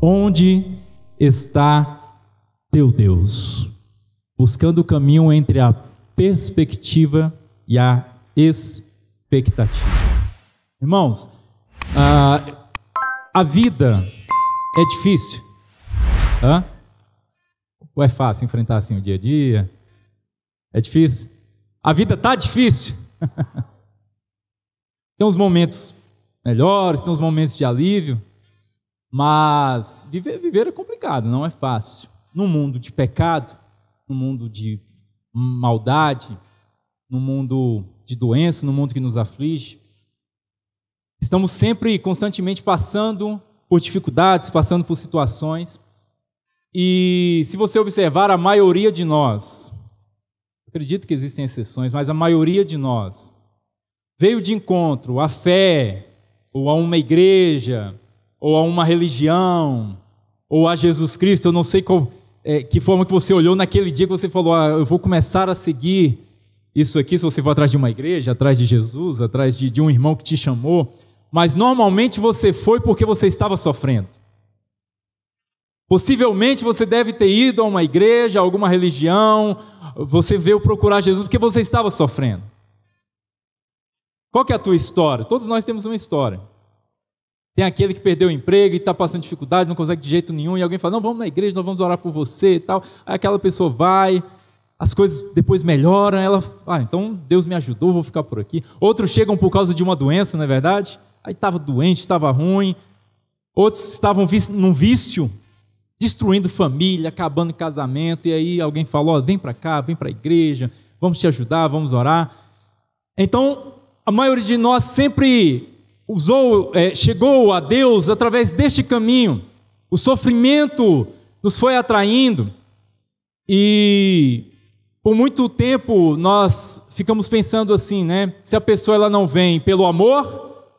Onde está teu Deus? Buscando o caminho entre a perspectiva e a expectativa. Irmãos, a vida é difícil? Ou é fácil enfrentar assim o dia a dia? É difícil? A vida está difícil? Tem uns momentos melhores, tem uns momentos de alívio, mas viver é complicado, não é fácil. Num mundo de pecado, num mundo de maldade, num mundo de doença, num mundo que nos aflige, estamos sempre, constantemente passando por dificuldades, passando por situações. E se você observar, a maioria de nós, acredito que existem exceções, mas a maioria de nós veio de encontro à fé, ou a uma igreja, ou a uma religião, ou a Jesus Cristo. Eu não sei que forma que você olhou naquele dia que você falou, eu vou começar a seguir isso aqui, se você for atrás de uma igreja, atrás de Jesus, atrás de um irmão que te chamou, mas normalmente você foi porque você estava sofrendo. Possivelmente você deve ter ido a uma igreja, a alguma religião, você veio procurar Jesus porque você estava sofrendo. Qual que é a tua história? Todos nós temos uma história. Tem aquele que perdeu o emprego e está passando dificuldade, não consegue de jeito nenhum, e alguém fala, não, vamos na igreja, nós vamos orar por você e tal. Aí aquela pessoa vai, as coisas depois melhoram, ela, então Deus me ajudou, vou ficar por aqui. Outros chegam por causa de uma doença, não é verdade? Aí estava doente, estava ruim. Outros estavam num vício, destruindo família, acabando casamento, e aí alguém falou, vem para cá, vem para a igreja, vamos te ajudar, vamos orar. Então, a maioria de nós sempre chegou a Deus através deste caminho. O sofrimento nos foi atraindo e por muito tempo nós ficamos pensando assim, né? Se a pessoa ela não vem pelo amor,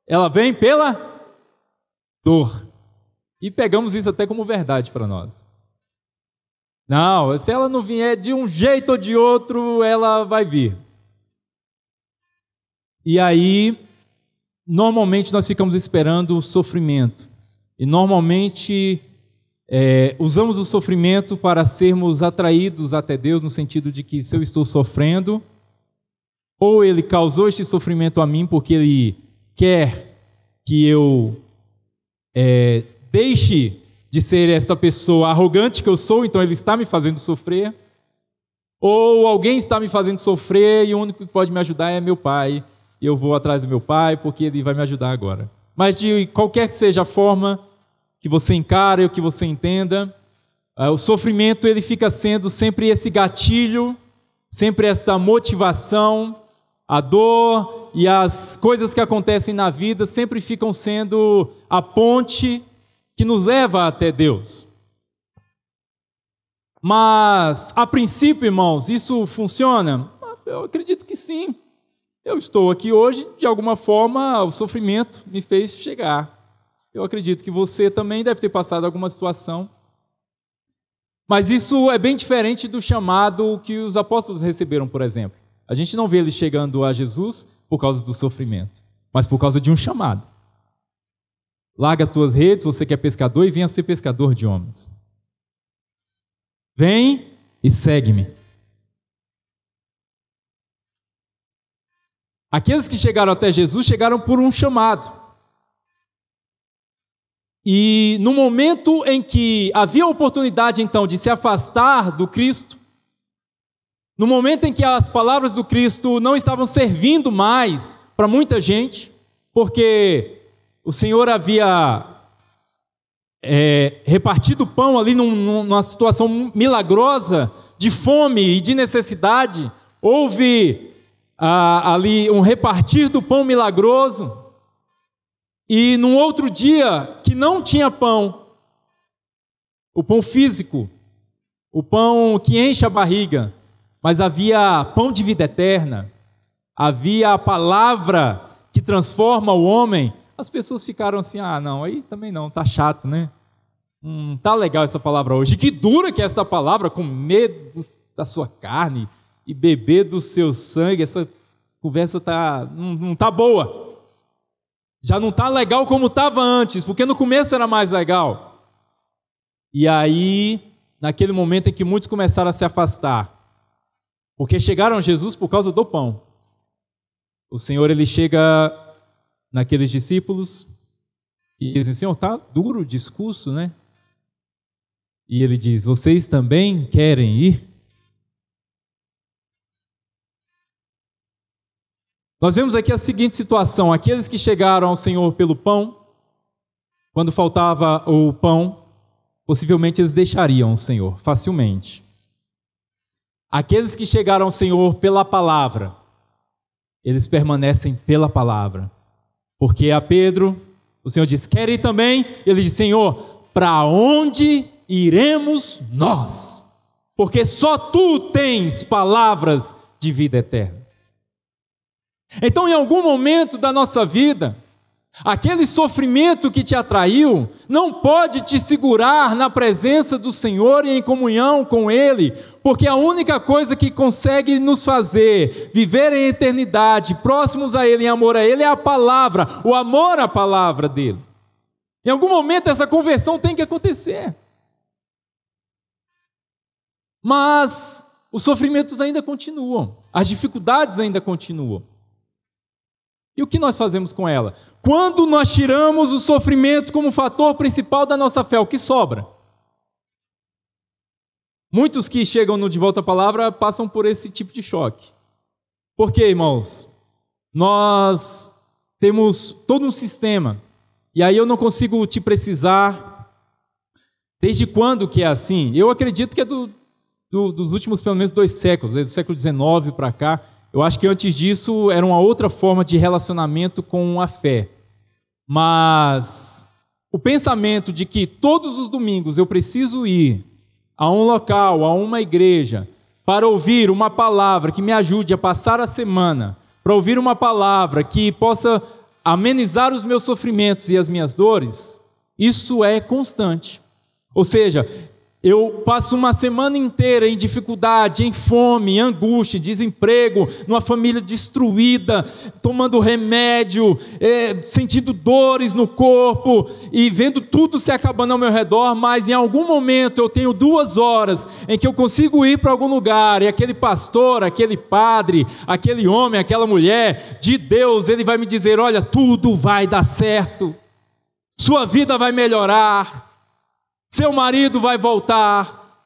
ela vem pela dor. E pegamos isso até como verdade para nós. Não, se ela não vier de um jeito ou de outro, ela vai vir. E aí, normalmente nós ficamos esperando o sofrimento. E normalmente usamos o sofrimento para sermos atraídos até Deus, no sentido de que se eu estou sofrendo, ou Ele causou este sofrimento a mim porque Ele quer que eu deixe de ser essa pessoa arrogante que eu sou, então Ele está me fazendo sofrer, ou alguém está me fazendo sofrer e o único que pode me ajudar é meu pai, e eu vou atrás do meu pai porque ele vai me ajudar agora. Mas de qualquer que seja a forma que você encare ou que você entenda, o sofrimento ele fica sendo sempre esse gatilho, sempre essa motivação, a dor e as coisas que acontecem na vida sempre ficam sendo a ponte que nos leva até Deus. Mas, a princípio, irmãos, isso funciona? Eu acredito que sim. Eu estou aqui hoje, de alguma forma, o sofrimento me fez chegar. Eu acredito que você também deve ter passado alguma situação. Mas isso é bem diferente do chamado que os apóstolos receberam, por exemplo. A gente não vê eles chegando a Jesus por causa do sofrimento, mas por causa de um chamado. Larga as tuas redes, você que é pescador, e venha ser pescador de homens. Vem e segue-me. Aqueles que chegaram até Jesus chegaram por um chamado. E no momento em que havia a oportunidade, então, de se afastar do Cristo, no momento em que as palavras do Cristo não estavam servindo mais para muita gente, porque o Senhor havia repartido o pão ali numa situação milagrosa, de fome e de necessidade, houve ali um repartir do pão milagroso, e num outro dia que não tinha pão, o pão físico, o pão que enche a barriga, mas havia pão de vida eterna, havia a palavra que transforma o homem, as pessoas ficaram assim, não, aí também não, tá chato, né? Tá legal essa palavra hoje, que dura que é esta palavra, comer da sua carne e beber do seu sangue, essa conversa não tá boa. Já não está legal como estava antes, porque no começo era mais legal. E aí, naquele momento em que muitos começaram a se afastar, porque chegaram a Jesus por causa do pão. O Senhor, ele chega naqueles discípulos e dizem: Senhor, está duro o discurso, né? E ele diz: vocês também querem ir? Nós vemos aqui a seguinte situação: aqueles que chegaram ao Senhor pelo pão, quando faltava o pão, possivelmente eles deixariam o Senhor facilmente. Aqueles que chegaram ao Senhor pela palavra, eles permanecem pela palavra. Porque a Pedro, o Senhor diz: quer ir também? E ele diz: Senhor, para onde iremos nós? Porque só tu tens palavras de vida eterna. Então, em algum momento da nossa vida, aquele sofrimento que te atraiu não pode te segurar na presença do Senhor e em comunhão com Ele, porque a única coisa que consegue nos fazer viver em eternidade, próximos a Ele, em amor a Ele, é a palavra, o amor à palavra dEle. Em algum momento essa conversão tem que acontecer. Mas os sofrimentos ainda continuam, as dificuldades ainda continuam. E o que nós fazemos com ela? Quando nós tiramos o sofrimento como fator principal da nossa fé, o que sobra? Muitos que chegam no De Volta à Palavra passam por esse tipo de choque. Por quê, irmãos? Nós temos todo um sistema, e aí eu não consigo te precisar desde quando que é assim. Eu acredito que é dos últimos pelo menos 2 séculos, do século XIX para cá. Eu acho que antes disso era uma outra forma de relacionamento com a fé. Mas o pensamento de que todos os domingos eu preciso ir a um local, a uma igreja, para ouvir uma palavra que me ajude a passar a semana, para ouvir uma palavra que possa amenizar os meus sofrimentos e as minhas dores, isso é constante. Ou seja, eu passo uma semana inteira em dificuldade, em fome, em angústia, em desemprego, numa família destruída, tomando remédio, sentindo dores no corpo e vendo tudo se acabando ao meu redor, mas em algum momento eu tenho 2 horas em que eu consigo ir para algum lugar e aquele pastor, aquele padre, aquele homem, aquela mulher de Deus, ele vai me dizer: olha, tudo vai dar certo, sua vida vai melhorar, seu marido vai voltar,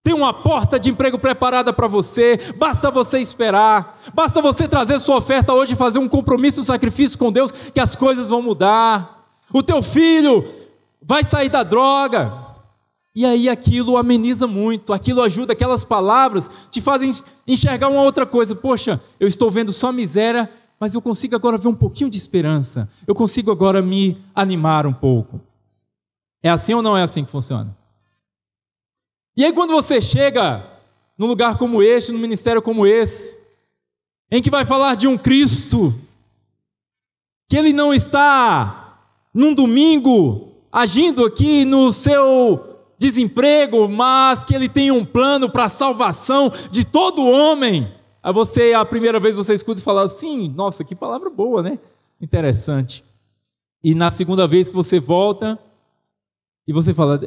tem uma porta de emprego preparada para você, basta você esperar, basta você trazer sua oferta hoje e fazer um compromisso, um sacrifício com Deus, que as coisas vão mudar. O teu filho vai sair da droga. E aí aquilo ameniza muito, aquilo ajuda, aquelas palavras te fazem enxergar uma outra coisa. Poxa, eu estou vendo só miséria, mas eu consigo agora ver um pouquinho de esperança, eu consigo agora me animar um pouco. É assim ou não é assim que funciona? E aí quando você chega num lugar como este, num ministério como esse, em que vai falar de um Cristo, que Ele não está num domingo agindo aqui no seu desemprego, mas que Ele tem um plano para a salvação de todo homem. Aí a primeira vez você escuta e fala assim: nossa, que palavra boa, né? Interessante. E na segunda vez que você volta, e você fala: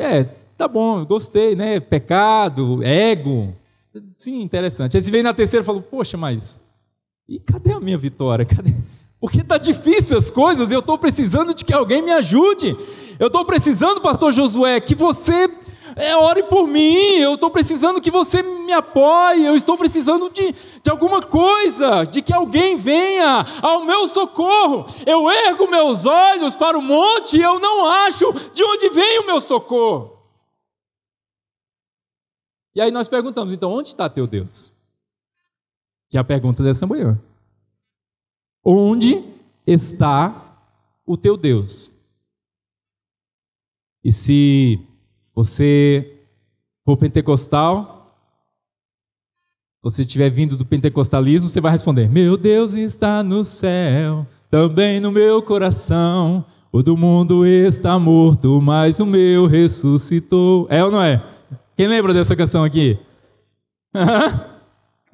tá bom, eu gostei, né? Pecado, ego, sim, interessante. Aí você vem na terceira e fala: poxa, mas e cadê a minha vitória? Cadê? Porque está difícil as coisas, eu estou precisando de que alguém me ajude. Eu estou precisando, pastor Josué, que você ore por mim. Eu estou precisando que você me apoie. Eu estou precisando de alguma coisa, de que alguém venha ao meu socorro. Eu ergo meus olhos para o monte e eu não acho de onde vem o meu socorro. E aí nós perguntamos: então, onde está teu Deus? Que é a pergunta dessa manhã. Onde está o teu Deus? E se você for pentecostal, você estiver vindo do pentecostalismo, você vai responder: meu Deus está no céu, também no meu coração. O do mundo está morto, mas o meu ressuscitou. É ou não é? Quem lembra dessa canção aqui?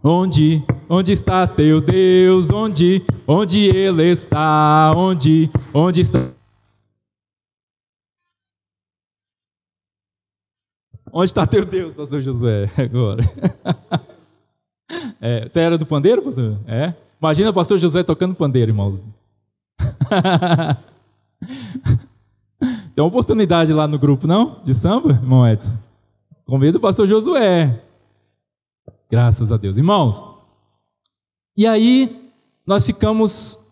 Onde está teu Deus? Onde Ele está? Onde está? Onde está teu Deus, pastor Josué, agora? Você era do pandeiro, pastor? Imagina o pastor Josué tocando pandeiro, irmãos. Tem uma oportunidade lá no grupo, não? De samba, irmão Edson? Convida o pastor Josué. Graças a Deus. Irmãos, e aí nós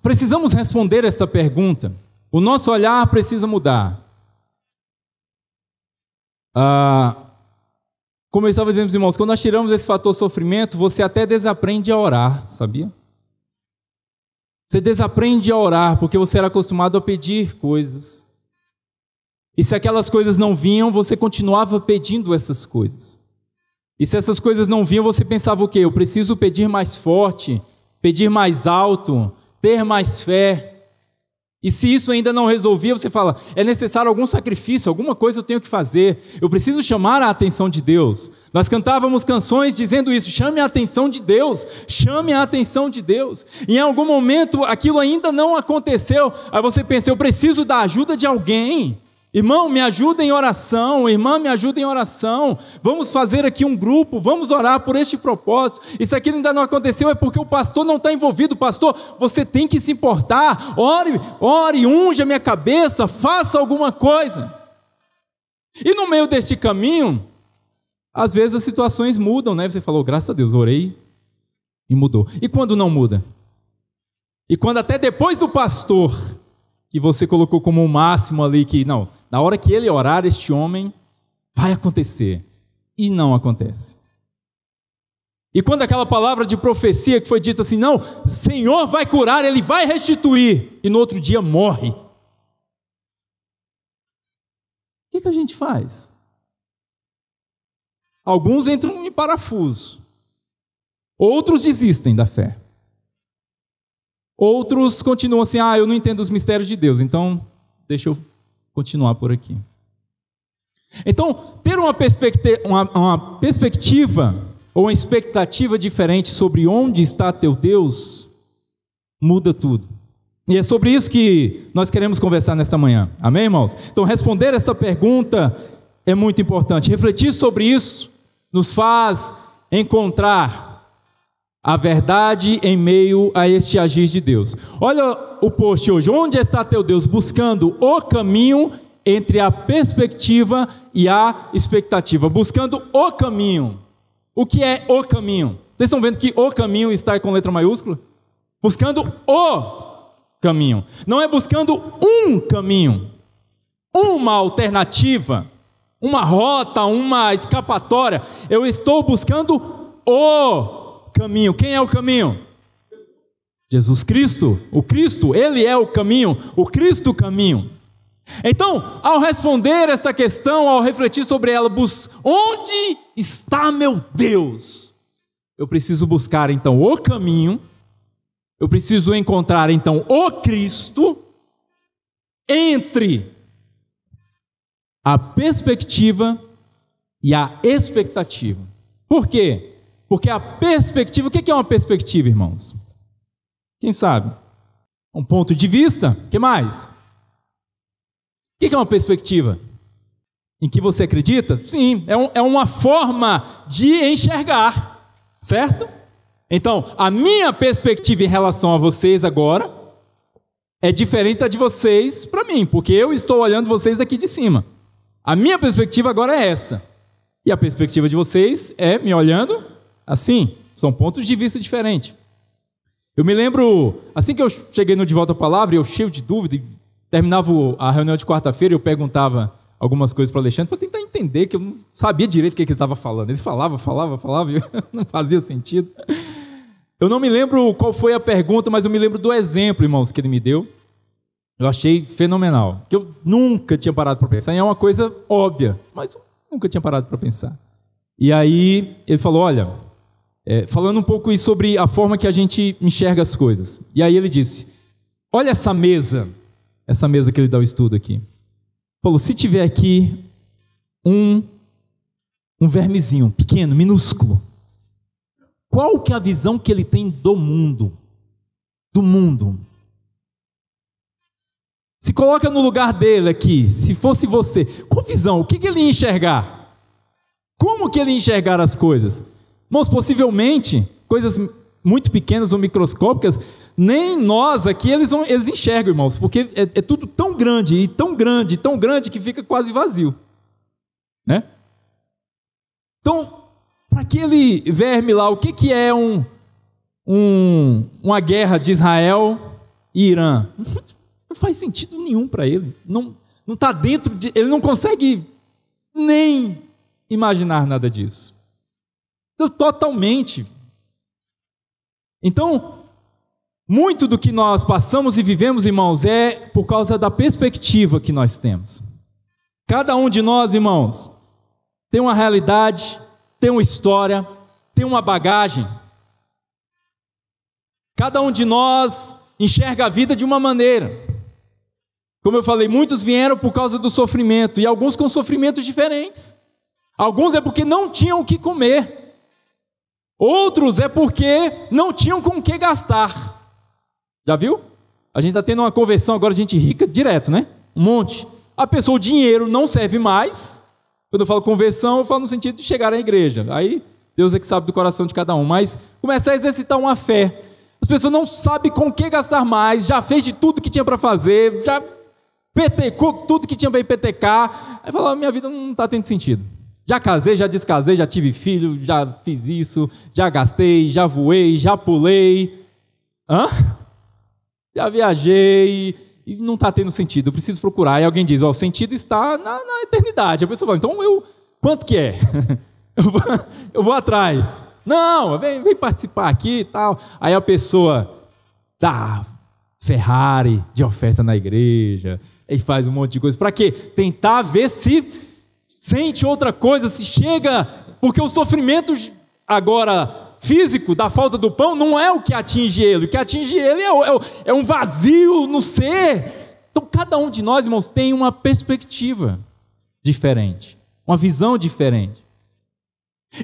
precisamos responder esta pergunta. O nosso olhar precisa mudar. Como eu estava dizendo, irmãos, quando nós tiramos esse fator sofrimento, você até desaprende a orar, sabia? Você desaprende a orar, porque você era acostumado a pedir coisas. E se aquelas coisas não vinham, você continuava pedindo essas coisas. E se essas coisas não vinham, você pensava o quê? Eu preciso pedir mais forte, pedir mais alto, ter mais fé. E se isso ainda não resolvia, você fala, é necessário algum sacrifício, alguma coisa eu tenho que fazer. Eu preciso chamar a atenção de Deus. Nós cantávamos canções dizendo isso, chame a atenção de Deus, chame a atenção de Deus. E em algum momento aquilo ainda não aconteceu, aí você pensa, eu preciso da ajuda de alguém. Irmão, me ajuda em oração, irmã, me ajuda em oração, vamos fazer aqui um grupo, vamos orar por este propósito. E se aquilo ainda não aconteceu, é porque o pastor não está envolvido. Pastor, você tem que se importar, ore, unja a minha cabeça, faça alguma coisa. E no meio deste caminho, às vezes as situações mudam, né? Você falou, graças a Deus, orei e mudou. E quando não muda? E quando até depois do pastor, que você colocou como um máximo ali, que não, na hora que ele orar, este homem vai acontecer. E não acontece. E quando aquela palavra de profecia que foi dita assim, não, Senhor vai curar, Ele vai restituir, e no outro dia morre. O que a gente faz? Alguns entram em parafuso. Outros desistem da fé. Outros continuam assim, eu não entendo os mistérios de Deus, então deixa eu continuar por aqui. Então, ter uma perspectiva ou uma expectativa diferente sobre onde está teu Deus, muda tudo. E é sobre isso que nós queremos conversar nesta manhã. Amém, irmãos? Então, responder essa pergunta é muito importante. Refletir sobre isso nos faz encontrar a verdade em meio a este agir de Deus. Olha o post hoje. Onde está teu Deus? Buscando o caminho entre a perspectiva e a expectativa. Buscando o caminho. O que é o caminho? Vocês estão vendo que o caminho está com letra maiúscula? Buscando o caminho. Não é buscando um caminho, uma alternativa, uma rota, uma escapatória. Eu estou buscando o caminho. Quem é o caminho? Jesus Cristo. O Cristo, Ele é o caminho. O Cristo, o caminho. Então, ao responder essa questão, ao refletir sobre ela, onde está meu Deus? Eu preciso buscar então o caminho. Eu preciso encontrar então o Cristo entre a perspectiva e a expectativa. Por quê? Porque a perspectiva, o que é uma perspectiva, irmãos? Quem sabe? Um ponto de vista, o que mais? O que é uma perspectiva? Em que você acredita? Sim, é uma forma de enxergar, certo? Então, a minha perspectiva em relação a vocês agora é diferente da de vocês para mim, porque eu estou olhando vocês daqui de cima. A minha perspectiva agora é essa. E a perspectiva de vocês é me olhando assim. São pontos de vista diferentes. Eu me lembro, assim que eu cheguei no De Volta à Palavra, eu cheio de dúvida, e terminava a reunião de quarta-feira, eu perguntava algumas coisas para o Alexandre, para tentar entender, que eu não sabia direito o que ele estava falando. Ele falava, e não fazia sentido. Eu não me lembro qual foi a pergunta, mas eu me lembro do exemplo, irmãos, que ele me deu. Eu achei fenomenal, que eu nunca tinha parado para pensar, e é uma coisa óbvia, mas eu nunca tinha parado para pensar. E aí ele falou, olha, falando um pouco sobre a forma que a gente enxerga as coisas. E aí ele disse, olha essa mesa que ele dá o estudo aqui. Falou, se tiver aqui um vermezinho pequeno, minúsculo, qual que é a visão que ele tem do mundo? Do mundo. Se coloca no lugar dele aqui, se fosse você, qual visão? O que ele ia enxergar? Como que ele enxergar as coisas? Irmãos, possivelmente, coisas muito pequenas ou microscópicas, nem nós aqui eles enxergam, irmãos, porque é tudo tão grande, e tão grande, tão grande, que fica quase vazio, né? Então, para aquele verme lá, o que é uma guerra de Israel e Irã? Não faz sentido nenhum para ele. Não está dentro de... Ele não consegue nem imaginar nada disso. Totalmente. Então, muito do que nós passamos e vivemos, irmãos, é por causa da perspectiva que nós temos. Cada um de nós, irmãos, tem uma realidade, tem uma história, tem uma bagagem. Cada um de nós enxerga a vida de uma maneira. Como eu falei, muitos vieram por causa do sofrimento, e alguns com sofrimentos diferentes. Alguns é porque não tinham o que comer. Outros é porque não tinham com o que gastar. Já viu? A gente está tendo uma conversão agora de gente rica direto, né? Um monte. A pessoa, o dinheiro não serve mais. Quando eu falo conversão, eu falo no sentido de chegar à igreja. Aí, Deus é que sabe do coração de cada um. Mas começar a exercitar uma fé. As pessoas não sabem com o que gastar mais, já fez de tudo que tinha para fazer, já petecou tudo que tinha para petecar. Aí fala, minha vida não está tendo sentido. Já casei, já descasei, já tive filho, já fiz isso, já gastei, já voei, já pulei. Já viajei, e não está tendo sentido, eu preciso procurar. Aí alguém diz, o sentido está na eternidade. A pessoa fala, então quanto que é? eu vou atrás. Não, vem participar aqui e tal. Aí a pessoa dá Ferrari de oferta na igreja, e faz um monte de coisa. Para quê? Tentar ver se sente outra coisa, se chega... Porque o sofrimento agora físico da falta do pão não é o que atinge ele. O que atinge ele é um vazio no ser. Então cada um de nós, irmãos, tem uma perspectiva diferente, uma visão diferente.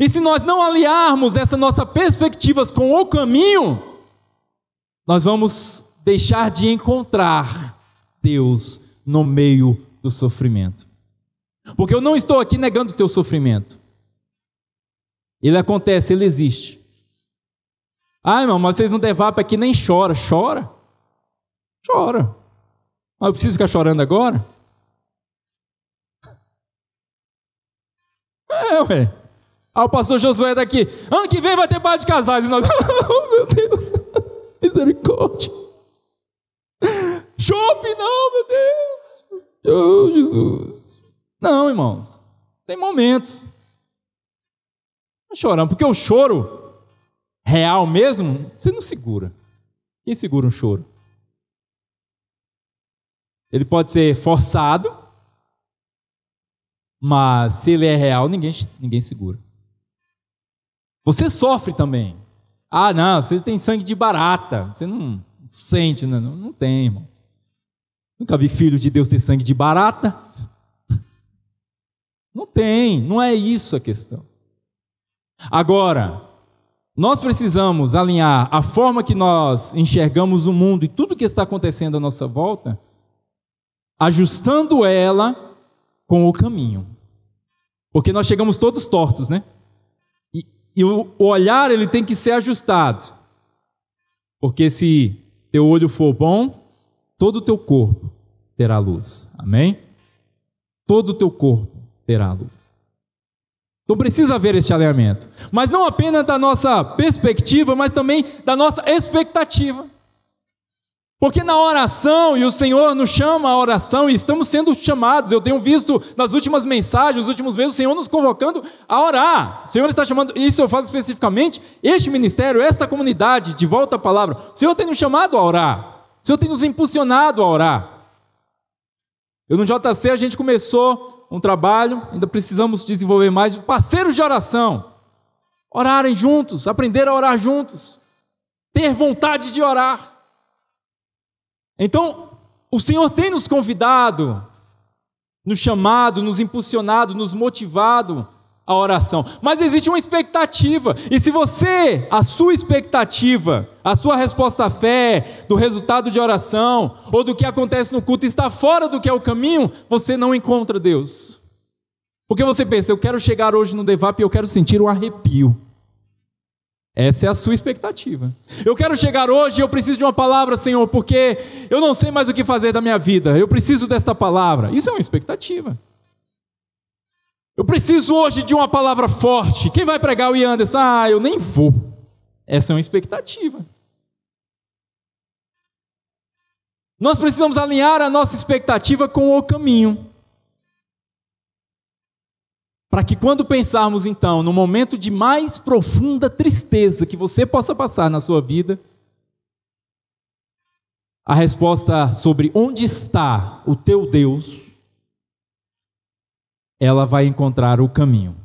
E se nós não aliarmos essa nossa perspectiva com o caminho, nós vamos deixar de encontrar Deus no meio do sofrimento. Porque eu não estou aqui negando o teu sofrimento. Ele acontece, ele existe. Irmão, mas vocês não devapam aqui nem chora. Chora. Chora. Mas eu preciso ficar chorando agora? Ué. O pastor Josué daqui, ano que vem vai ter bar de casais. E nós, oh meu Deus, misericórdia. Chope não, meu Deus. Oh Jesus. Não, irmãos, tem momentos. Não choramos, porque o choro real mesmo, você não segura. Quem segura um choro? Ele pode ser forçado, mas se ele é real, ninguém segura. Você sofre também. Não, você tem sangue de barata. Você não sente, não tem, irmão. Nunca vi filho de Deus ter sangue de barata. Não tem, não é isso a questão. Agora, nós precisamos alinhar a forma que nós enxergamos o mundo e tudo que está acontecendo à nossa volta, ajustando ela com o caminho. Porque nós chegamos todos tortos, né? E o olhar, ele tem que ser ajustado. Porque se teu olho for bom, todo o teu corpo terá luz. Amém? Todo o teu corpo terá luz. Então precisa haver este alinhamento. Mas não apenas da nossa perspectiva, mas também da nossa expectativa. Porque na oração, e o Senhor nos chama à oração, e estamos sendo chamados, eu tenho visto nas últimas mensagens, nos últimos meses, o Senhor nos convocando a orar. O Senhor está chamando, isso eu falo especificamente, este ministério, esta comunidade, de volta à palavra, o Senhor tem nos chamado a orar, o Senhor tem nos impulsionado a orar. Eu no JC a gente começou um trabalho, ainda precisamos desenvolver mais, parceiros de oração, orarem juntos, aprender a orar juntos, ter vontade de orar. Então, o Senhor tem nos convidado, nos chamado, nos impulsionado, nos motivado à oração. Mas existe uma expectativa. E se você, a sua expectativa, a sua resposta à fé, do resultado de oração, ou do que acontece no culto, está fora do que é o caminho, você não encontra Deus. Porque você pensa, eu quero chegar hoje no Devap e eu quero sentir um arrepio. Essa é a sua expectativa. Eu quero chegar hoje e eu preciso de uma palavra, Senhor, porque eu não sei mais o que fazer da minha vida. Eu preciso desta palavra. Isso é uma expectativa. Eu preciso hoje de uma palavra forte. Quem vai pregar o Ian Anderson? Eu nem vou. Essa é uma expectativa. Nós precisamos alinhar a nossa expectativa com o caminho. Para que quando pensarmos então no momento de mais profunda tristeza que você possa passar na sua vida, a resposta sobre onde está o teu Deus, ela vai encontrar o caminho.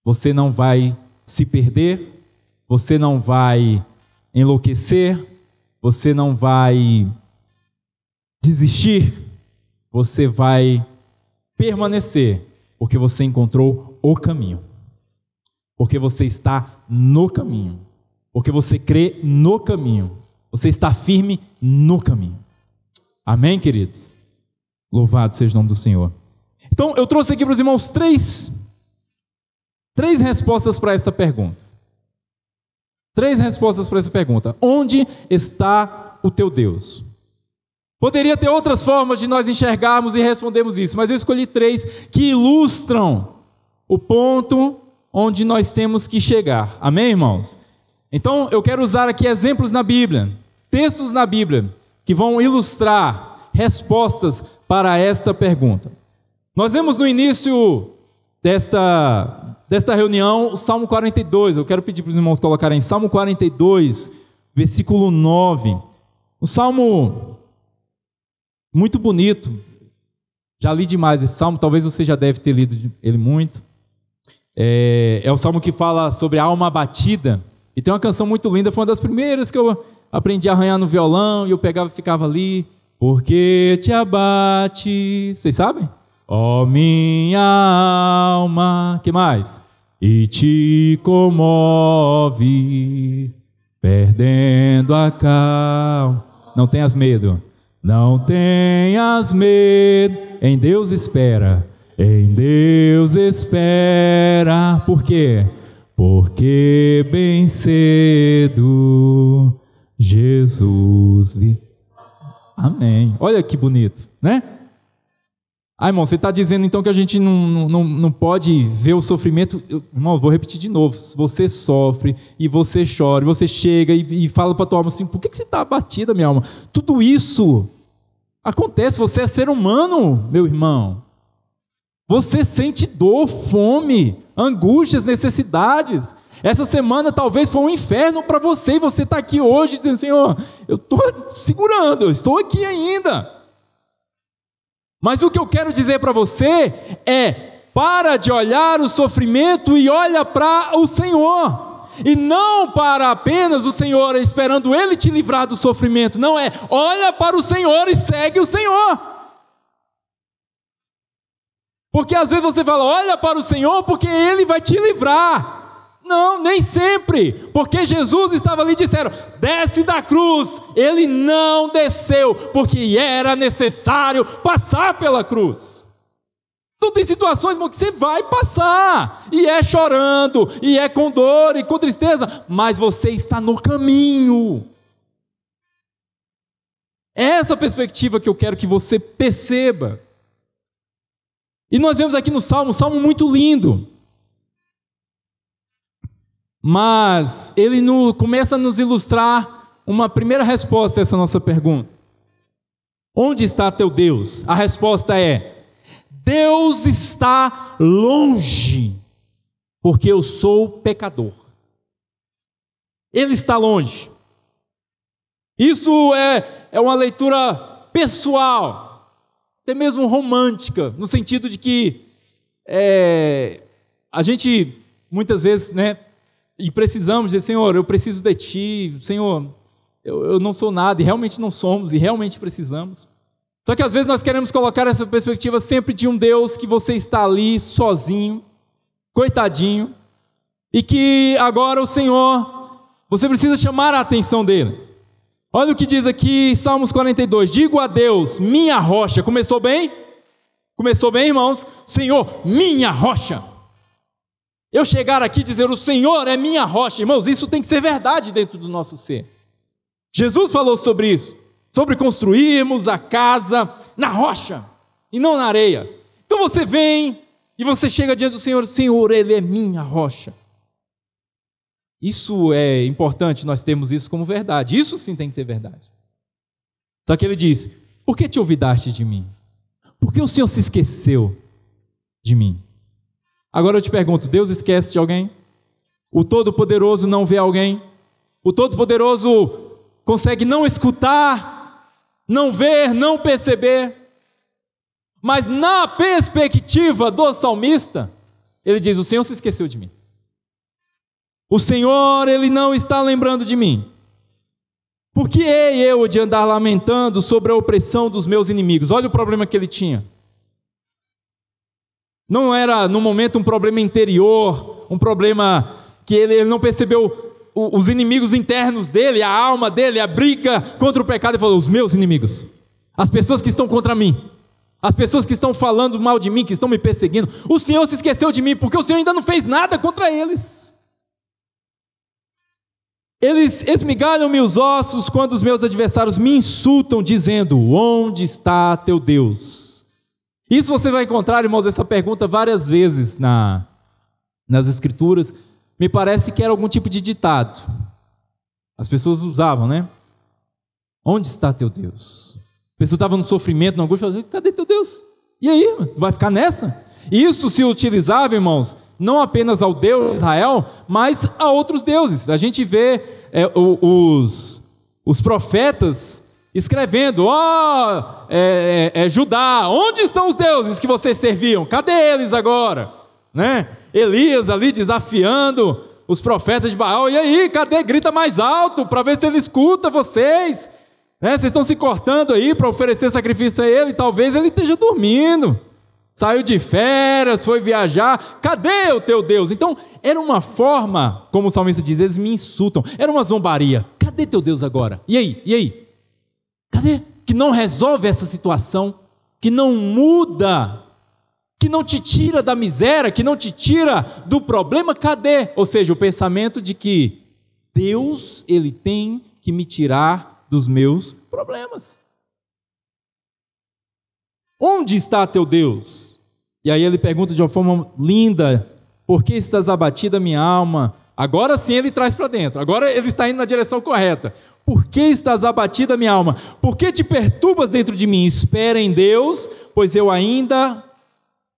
Você não vai se perder, você não vai enlouquecer, você não vai desistir, você vai permanecer. Porque você encontrou o caminho. Porque você está no caminho. Porque você crê no caminho. Você está firme no caminho. Amém, queridos? Louvado seja o nome do Senhor. Então, eu trouxe aqui para os irmãos três respostas para essa pergunta. 3 respostas para essa pergunta. Onde está o teu Deus? Poderia ter outras formas de nós enxergarmos e respondermos isso, mas eu escolhi 3 que ilustram o ponto onde nós temos que chegar. Amém, irmãos? Então, eu quero usar aqui exemplos na Bíblia, textos na Bíblia, que vão ilustrar respostas para esta pergunta. Nós vemos no início desta reunião o Salmo 42. Eu quero pedir para os irmãos colocarem Salmo 42, versículo 9. O Salmo muito bonito, já li demais esse salmo, talvez você já deve ter lido ele muito. É o salmo que fala sobre a alma abatida, e tem uma canção muito linda, foi uma das primeiras que eu aprendi a arranhar no violão, e eu pegava e ficava ali, porque te abate, vocês sabem? Ó minha alma, que mais? E te comove, perdendo a calma, não tenhas medo. Não tenhas medo, em Deus espera, por quê? Porque bem cedo Jesus Amém, olha que bonito, né? Irmão, você está dizendo então que a gente não pode ver o sofrimento? Irmão, vou repetir de novo, você sofre e você chora, e você chega e fala para a tua alma assim, por que você está abatida, minha alma? Tudo isso acontece, você é ser humano, meu irmão. Você sente dor, fome, angústias, necessidades. Essa semana talvez foi um inferno para você, e você está aqui hoje dizendo, Senhor, eu estou segurando, eu estou aqui ainda. Mas o que eu quero dizer para você é, para de olhar o sofrimento e olha para o Senhor. E não para apenas o Senhor, esperando Ele te livrar do sofrimento. Não é, olha para o Senhor e segue o Senhor. Porque às vezes você fala, olha para o Senhor porque Ele vai te livrar. Não, nem sempre. Porque Jesus estava ali e disseram, desce da cruz. Ele não desceu, porque era necessário passar pela cruz. Então tem situações, irmão, que você vai passar, e é chorando, e é com dor, e com tristeza, mas você está no caminho. É essa perspectiva que eu quero que você perceba. E nós vemos aqui no Salmo, um Salmo muito lindo. Mas ele começa a nos ilustrar uma primeira resposta a essa nossa pergunta. Onde está teu Deus? A resposta é, Deus está longe, porque eu sou pecador. Ele está longe. Isso é uma leitura pessoal, até mesmo romântica, no sentido de que a gente, muitas vezes, e precisamos dizer, Senhor, eu preciso de Ti, Senhor, eu não sou nada, e realmente não somos, e realmente precisamos. Só que às vezes nós queremos colocar essa perspectiva sempre de um Deus que você está ali sozinho, coitadinho, e que agora o Senhor, você precisa chamar a atenção dele. Olha o que diz aqui Salmos 42, digo a Deus, minha rocha, começou bem? Começou bem, irmãos? Senhor, minha rocha. Eu chegar aqui e dizer, o Senhor é minha rocha. Irmãos, isso tem que ser verdade dentro do nosso ser. Jesus falou sobre isso, sobre construirmos a casa na rocha e não na areia. Então você vem e você chega diante do Senhor, Senhor, Ele é minha rocha. Isso é importante, nós temos isso como verdade. Isso sim tem que ter verdade. Só que ele diz, por que te olvidaste de mim? Por que o Senhor se esqueceu de mim? Agora eu te pergunto, Deus esquece de alguém? O Todo-Poderoso não vê alguém? O Todo-Poderoso consegue não escutar, não ver, não perceber? Mas na perspectiva do salmista, ele diz, o Senhor se esqueceu de mim. O Senhor, Ele não está lembrando de mim. Por que hei eu de andar lamentando sobre a opressão dos meus inimigos? Olha o problema que ele tinha. Não era no momento um problema interior, um problema que ele não percebeu os inimigos internos dele, a alma dele, a briga contra o pecado. Ele falou, os meus inimigos, as pessoas que estão contra mim, as pessoas que estão falando mal de mim, que estão me perseguindo. O Senhor se esqueceu de mim, porque o Senhor ainda não fez nada contra eles. Eles esmigalham-me os ossos quando os meus adversários me insultam, dizendo, onde está teu Deus? Isso você vai encontrar, irmãos, essa pergunta várias vezes nas Escrituras. Me parece que era algum tipo de ditado. As pessoas usavam, né? Onde está teu Deus? A pessoa estava no sofrimento, na angústia, falava, cadê teu Deus? E aí, vai ficar nessa? Isso se utilizava, irmãos, não apenas ao Deus de Israel, mas a outros deuses. A gente vê os profetas escrevendo, Judá, onde estão os deuses que vocês serviam? Cadê eles agora? Né? Elias ali desafiando os profetas de Baal, e aí, cadê? Grita mais alto para ver se ele escuta vocês. Né? Vocês estão se cortando aí para oferecer sacrifício a ele, talvez ele esteja dormindo. Saiu de férias, foi viajar, cadê o teu Deus? Então, era uma forma, como o salmista diz, eles me insultam, era uma zombaria. Cadê teu Deus agora? E aí? E aí? Cadê? Que não resolve essa situação, que não muda, que não te tira da miséria, que não te tira do problema, cadê? Ou seja, o pensamento de que Deus, Ele tem que me tirar dos meus problemas. Onde está teu Deus? E aí ele pergunta de uma forma linda, por que estás abatida minha alma? Agora sim ele traz para dentro, agora ele está indo na direção correta. Por que estás abatida minha alma? Por que te perturbas dentro de mim? Espera em Deus, pois eu ainda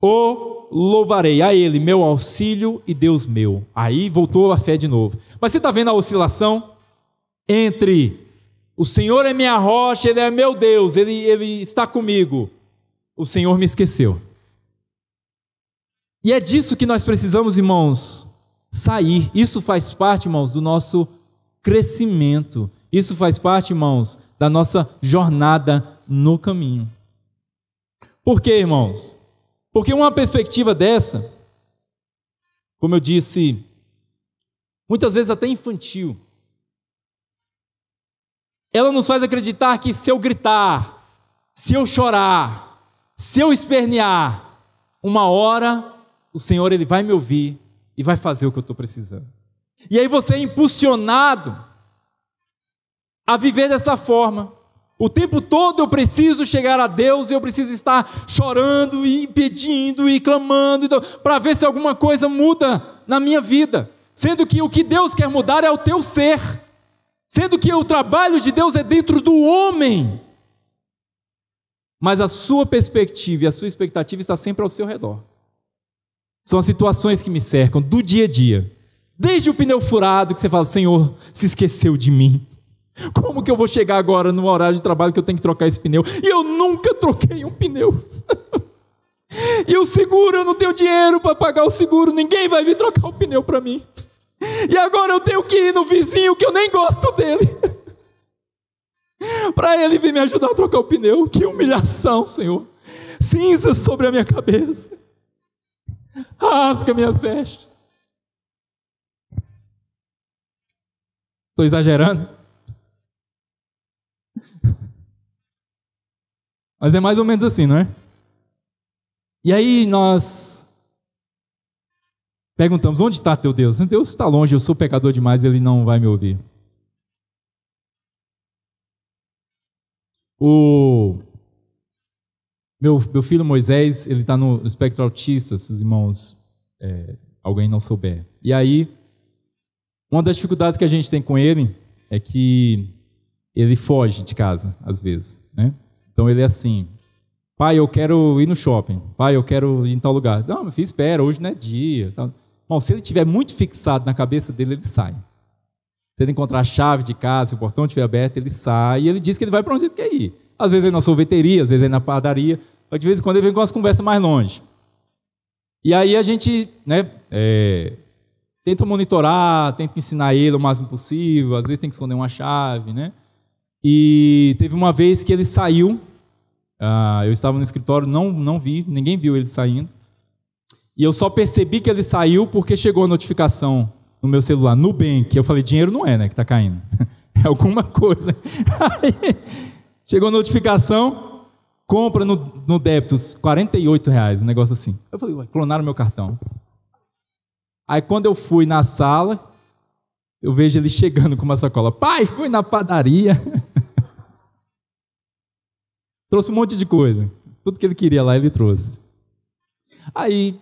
o louvarei. A Ele, meu auxílio e Deus meu. Aí voltou a fé de novo. Mas você está vendo a oscilação entre o Senhor é minha rocha, Ele é meu Deus, Ele está comigo. O Senhor me esqueceu. E é disso que nós precisamos, irmãos, sair. Isso faz parte, irmãos, do nosso crescimento. Isso faz parte, irmãos, da nossa jornada no caminho. Por quê, irmãos? Porque uma perspectiva dessa, como eu disse, muitas vezes até infantil, ela nos faz acreditar que se eu gritar, se eu chorar, se eu espernear, uma hora o Senhor Ele vai me ouvir e vai fazer o que eu estou precisando. E aí você é impulsionado a viver dessa forma. O tempo todo eu preciso chegar a Deus, eu preciso estar chorando e pedindo e clamando para ver se alguma coisa muda na minha vida. Sendo que o que Deus quer mudar é o teu ser. Sendo que o trabalho de Deus é dentro do homem. Mas a sua perspectiva e a sua expectativa está sempre ao seu redor. São as situações que me cercam do dia a dia. Desde o pneu furado que você fala, Senhor, se esqueceu de mim. Como que eu vou chegar agora no horário de trabalho que eu tenho que trocar esse pneu? E eu nunca troquei um pneu. E o seguro, eu não tenho dinheiro para pagar o seguro. Ninguém vai vir trocar o pneu para mim. E agora eu tenho que ir no vizinho que eu nem gosto dele. Para ele vir me ajudar a trocar o pneu. Que humilhação, Senhor. Cinzas sobre a minha cabeça. Rasga minhas vestes. Estou exagerando? Mas é mais ou menos assim, não é? E aí nós perguntamos, onde está teu Deus? Deus está longe, eu sou pecador demais, ele não vai me ouvir. O meu filho Moisés, ele está no espectro autista, se os irmãos, alguém não souber. E aí, uma das dificuldades que a gente tem com ele é que ele foge de casa, às vezes, né? Então ele é assim, pai, eu quero ir no shopping, pai, eu quero ir em tal lugar. Não, meu filho, espera, hoje não é dia. Tal. Bom, se ele estiver muito fixado na cabeça dele, ele sai. Se ele encontrar a chave de casa, se o portão estiver aberto, ele sai e ele diz que ele vai para onde ele quer ir. Às vezes ele na sorveteria, às vezes ele na padaria, mas de vez em quando ele vem com umas conversas mais longe. E aí a gente, né, tenta monitorar, tenta ensinar ele o máximo possível, às vezes tem que esconder uma chave, né? E teve uma vez que ele saiu, eu estava no escritório, não vi, ninguém viu ele saindo, e eu só percebi que ele saiu porque chegou a notificação no meu celular, Nubank. Eu falei, dinheiro não é, né, que está caindo, é alguma coisa. Aí, chegou a notificação, compra no débitos, R$48, um negócio assim. Eu falei, ué, clonaram meu cartão. Aí quando eu fui na sala, eu vejo ele chegando com uma sacola. Pai, fui na padaria. Trouxe um monte de coisa. Tudo que ele queria lá, ele trouxe. Aí,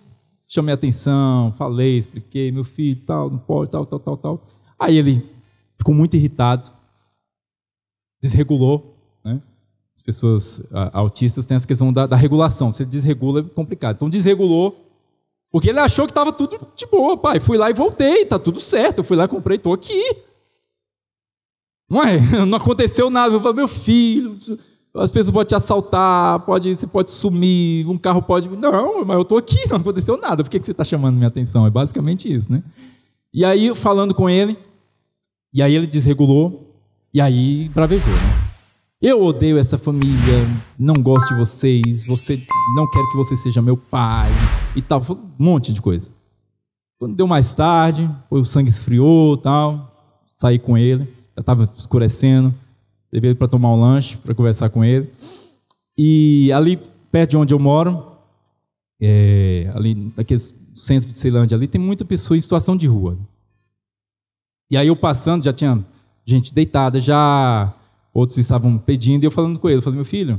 chamei a atenção, falei, expliquei, meu filho, tal, não pode, tal. Aí ele ficou muito irritado, desregulou, né? As pessoas autistas têm essa questão da regulação. Se ele desregula, é complicado. Então, desregulou, porque ele achou que estava tudo de boa, pai. Fui lá e voltei, está tudo certo. Eu fui lá, comprei, estou aqui. Não aconteceu nada. Eu falei, meu filho, as pessoas podem te assaltar, você pode sumir, um carro pode... Não, mas eu estou aqui, não aconteceu nada. Por que você está chamando minha atenção? É basicamente isso, né? E aí, falando com ele, e aí ele desregulou, e aí bravejou, né? Eu odeio essa família, não gosto de vocês, não quero que você seja meu pai, e tal, um monte de coisa. Quando deu mais tarde, o sangue esfriou, tal, saí com ele, já estava escurecendo, levei ele para tomar um lanche, para conversar com ele, e ali, perto de onde eu moro, ali naquele centro de Ceilândia, ali tem muita pessoa em situação de rua. E aí eu passando, já tinha gente deitada, já... Outros estavam pedindo, e eu falando com ele, eu falei, meu filho,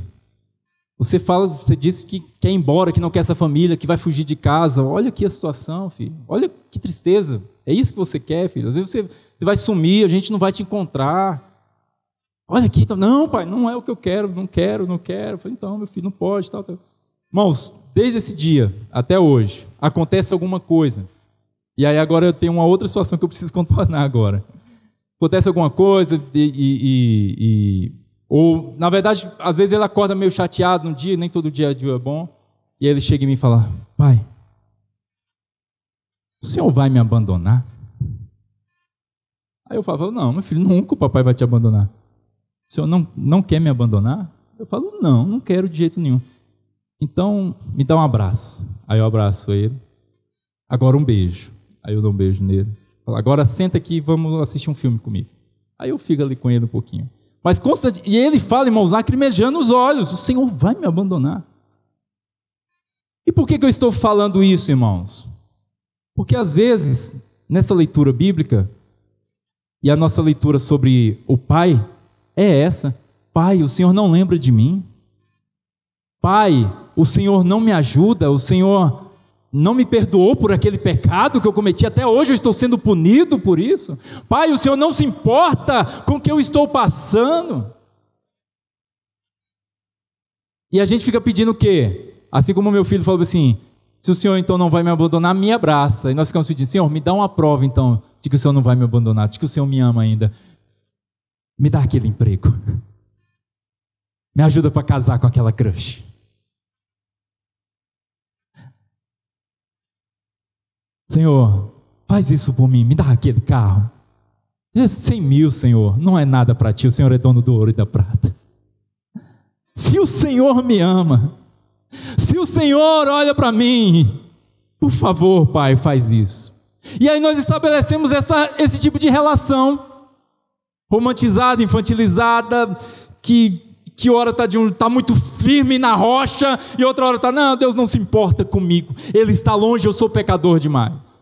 você disse que quer ir embora, que não quer essa família, que vai fugir de casa, olha aqui a situação, filho, olha que tristeza, é isso que você quer, filho, às vezes você vai sumir, a gente não vai te encontrar, olha aqui, então, não pai, não é o que eu quero, não quero, eu falei, então meu filho, não pode, tal. Irmãos, desde esse dia até hoje, acontece alguma coisa, e aí agora eu tenho uma outra situação que eu preciso contornar agora. Acontece alguma coisa ou, na verdade, às vezes ele acorda meio chateado num dia, nem todo dia é bom, e aí ele chega em mim e fala, pai, o senhor vai me abandonar? Aí eu falo, não, meu filho, nunca o papai vai te abandonar. O senhor não quer me abandonar? Eu falo, não quero de jeito nenhum. Então, me dá um abraço. Aí eu abraço ele, agora um beijo. Aí eu dou um beijo nele. Agora senta aqui e vamos assistir um filme comigo. Aí eu fico ali com ele um pouquinho. Mas e ele fala, irmãos, lacrimejando os olhos, o Senhor vai me abandonar. E por que eu estou falando isso, irmãos? Porque às vezes, nessa leitura bíblica, e a nossa leitura sobre o Pai é essa: Pai, o Senhor não lembra de mim. Pai, o Senhor não me ajuda, o Senhor não me perdoou por aquele pecado que eu cometi, até hoje eu estou sendo punido por isso. Pai, o Senhor não se importa com o que eu estou passando. E a gente fica pedindo o quê? Assim como meu filho falou assim, se o Senhor então não vai me abandonar, me abraça. E nós ficamos pedindo, Senhor, me dá uma prova então, de que o Senhor não vai me abandonar, de que o Senhor me ama ainda. Me dá aquele emprego. Me ajuda para casar com aquela crush. Senhor, faz isso por mim, me dá aquele carro. 100 mil, Senhor, não é nada para ti, o Senhor é dono do ouro e da prata. Se o Senhor me ama, se o Senhor olha para mim, por favor, Pai, faz isso. E aí nós estabelecemos esse tipo de relação, romantizada, infantilizada, que que hora está muito firme na rocha, e outra hora está, não, Deus não se importa comigo, Ele está longe, eu sou pecador demais.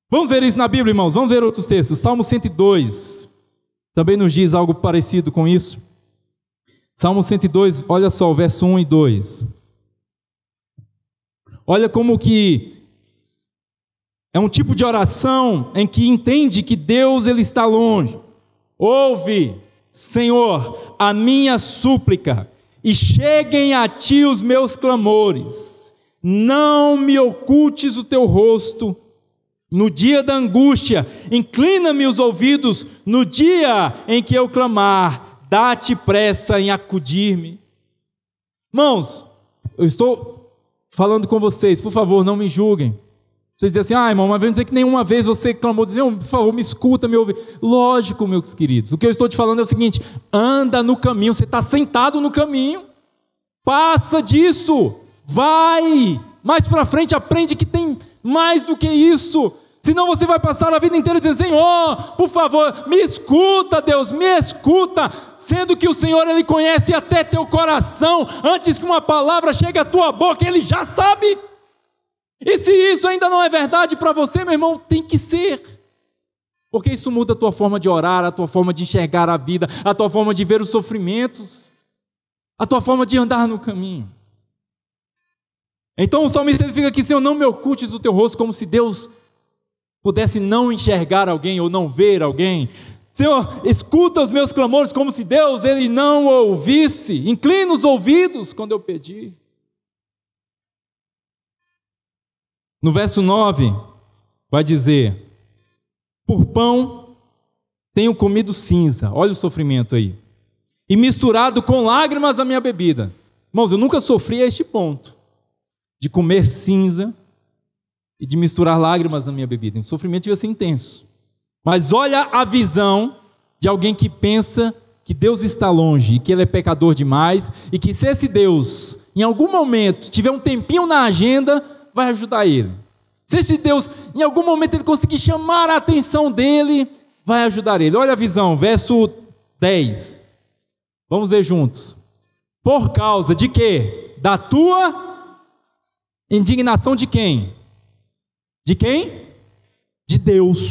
Vamos ver isso na Bíblia, irmãos, vamos ver outros textos. Salmo 102, também nos diz algo parecido com isso. Salmo 102, olha só, o verso 1 e 2. Olha como que é um tipo de oração em que entende que Deus ele está longe. Ouve, Senhor, a minha súplica, e cheguem a ti os meus clamores. Não me ocultes o teu rosto no dia da angústia. Inclina-me os ouvidos no dia em que eu clamar. Dá-te pressa em acudir-me. Irmãos, eu estou falando com vocês, por favor, não me julguem. Vocês dizem assim, irmão, mas vamos dizer que nenhuma vez você clamou, dizendo, por favor, me escuta, me ouve. Lógico, meus queridos, o que eu estou te falando é o seguinte, anda no caminho, você está sentado no caminho, passa disso, vai, mais para frente aprende que tem mais do que isso, senão você vai passar a vida inteira dizendo, Senhor, por favor, me escuta, Deus, me escuta, sendo que o Senhor, Ele conhece até teu coração, antes que uma palavra chegue à tua boca, Ele já sabe. E se isso ainda não é verdade para você, meu irmão, tem que ser. Porque isso muda a tua forma de orar, a tua forma de enxergar a vida, a tua forma de ver os sofrimentos, a tua forma de andar no caminho. Então o salmista ele fica aqui, Senhor, não me ocultes o teu rosto, como se Deus pudesse não enxergar alguém ou não ver alguém. Senhor, escuta os meus clamores, como se Deus ele não ouvisse. Inclina os ouvidos quando eu pedir. No verso 9, vai dizer, por pão tenho comido cinza, olha o sofrimento aí, e misturado com lágrimas a minha bebida. Irmãos, eu nunca sofri a este ponto, de comer cinza e de misturar lágrimas na minha bebida. O sofrimento devia ser intenso. Mas olha a visão de alguém que pensa que Deus está longe, e que Ele é pecador demais, e que se esse Deus, em algum momento, tiver um tempinho na agenda, vai ajudar ele. Se esse Deus, em algum momento, ele conseguir chamar a atenção dele, vai ajudar ele. Olha a visão, verso 10. Vamos ver juntos. Por causa de quê? Da tua indignação de quem? De quem? De Deus.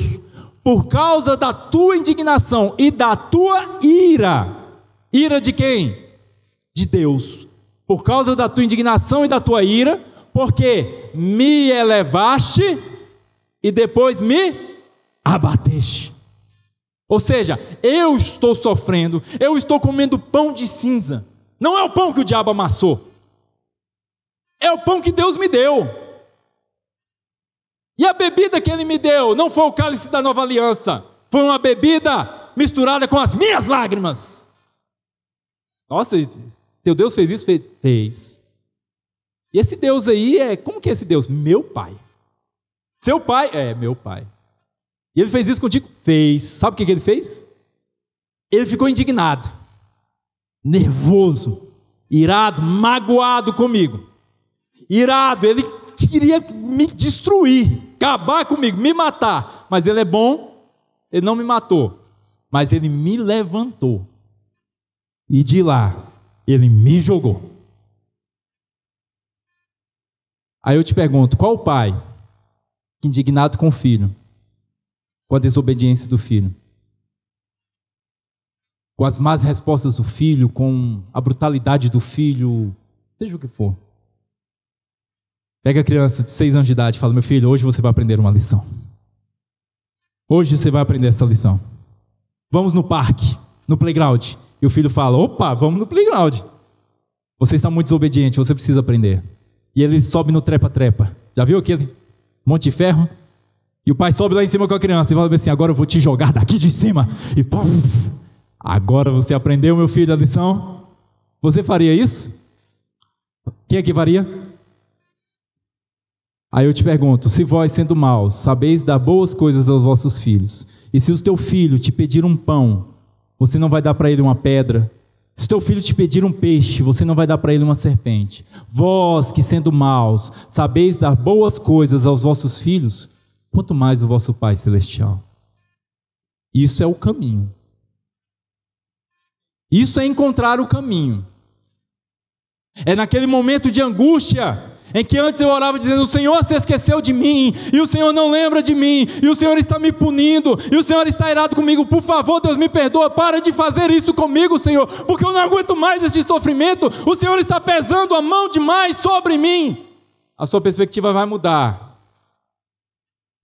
Por causa da tua indignação e da tua ira. Ira de quem? De Deus. Por causa da tua indignação e da tua ira, porque me elevaste e depois me abateste. Ou seja, eu estou sofrendo, eu estou comendo pão de cinza. Não é o pão que o diabo amassou, é o pão que Deus me deu. E a bebida que Ele me deu não foi o cálice da nova aliança, foi uma bebida misturada com as minhas lágrimas. Nossa, teu Deus fez isso? Fez. E esse Deus aí como que é esse Deus? Meu pai. Seu pai? É, meu pai. E ele fez isso contigo? Fez. Sabe o que ele fez? Ele ficou indignado, nervoso, irado, magoado comigo. Irado, ele queria me destruir, acabar comigo, me matar. Mas ele é bom, ele não me matou, mas ele me levantou. E de lá, ele me jogou. Aí eu te pergunto, qual o pai indignado com o filho, com a desobediência do filho, com as más respostas do filho, com a brutalidade do filho, seja o que for, pega a criança de 6 anos de idade e fala, meu filho, hoje você vai aprender uma lição. Hoje você vai aprender essa lição. Vamos no parque, no playground. E o filho fala, opa, vamos no playground. Você está muito desobediente, você precisa aprender. E ele sobe no trepa-trepa. Já viu aquele monte de ferro? E o pai sobe lá em cima com a criança e fala assim, agora eu vou te jogar daqui de cima. E puf, agora você aprendeu, meu filho, a lição? Você faria isso? Quem é que faria? Aí eu te pergunto, se vós, sendo maus, sabeis dar boas coisas aos vossos filhos, e se o teu filho te pedir um pão, você não vai dar para ele uma pedra? Se teu filho te pedir um peixe, você não vai dar para ele uma serpente. Vós, que sendo maus, sabeis dar boas coisas aos vossos filhos, quanto mais o vosso Pai Celestial. Isso é o caminho. Isso é encontrar o caminho. É naquele momento de angústia, em que antes eu orava dizendo: o Senhor se esqueceu de mim, e o Senhor não lembra de mim, e o Senhor está me punindo, e o Senhor está irado comigo. Por favor, Deus, me perdoa, para de fazer isso comigo, Senhor, porque eu não aguento mais esse sofrimento. O Senhor está pesando a mão demais sobre mim. A sua perspectiva vai mudar,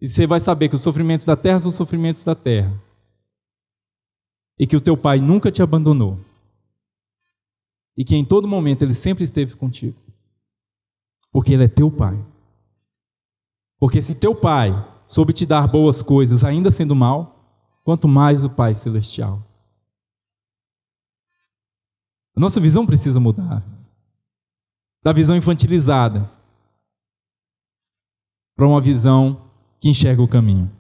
e você vai saber que os sofrimentos da terra são sofrimentos da terra, e que o teu Pai nunca te abandonou, e que em todo momento Ele sempre esteve contigo, porque Ele é teu Pai. Porque se teu Pai soube te dar boas coisas, ainda sendo mal, quanto mais o Pai Celestial. A nossa visão precisa mudar, da visão infantilizada para uma visão que enxerga o caminho.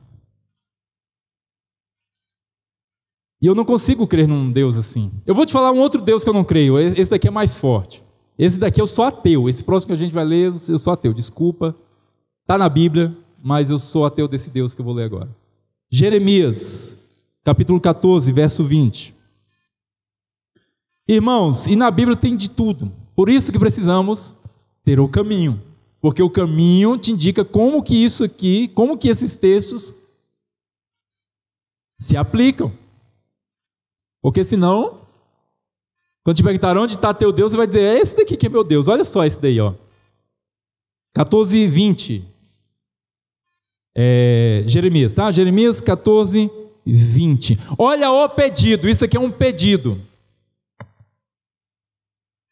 E eu não consigo crer num Deus assim. Eu vou te falar um outro Deus que eu não creio. Esse daqui é mais forte. Esse daqui eu sou ateu. Esse próximo que a gente vai ler, eu sou ateu. Desculpa. Está na Bíblia, mas eu sou ateu desse Deus que eu vou ler agora. Jeremias, capítulo 14, verso 20. Irmãos, e na Bíblia tem de tudo. Por isso que precisamos ter o caminho. Porque o caminho te indica como que isso aqui, como que esses textos se aplicam. Porque senão, quando te perguntar onde está teu Deus, você vai dizer: é esse daqui que é meu Deus, olha só esse daí, ó. 14, 20. Jeremias, tá? Jeremias 14, 20. Olha o pedido, isso aqui é um pedido.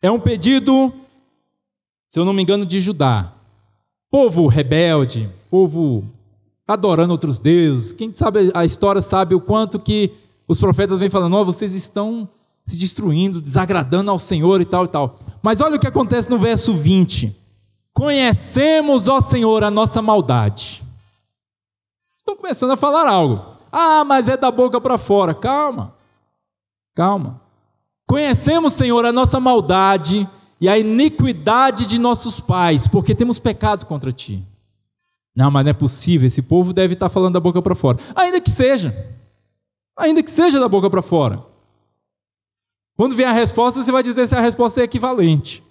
É um pedido, se eu não me engano, de Judá. Povo rebelde, povo adorando outros deuses. Quem sabe a história sabe o quanto que os profetas vêm falando: vocês estão se destruindo, desagradando ao Senhor e tal e tal. Mas olha o que acontece no verso 20. Conhecemos, ó Senhor, a nossa maldade. Estão começando a falar algo. Mas é da boca para fora. Calma. Calma. Conhecemos, Senhor, a nossa maldade e a iniquidade de nossos pais, porque temos pecado contra Ti. Não, mas não é possível, esse povo deve estar falando da boca para fora. Ainda que seja da boca para fora. Quando vier a resposta, você vai dizer se a resposta é equivalente.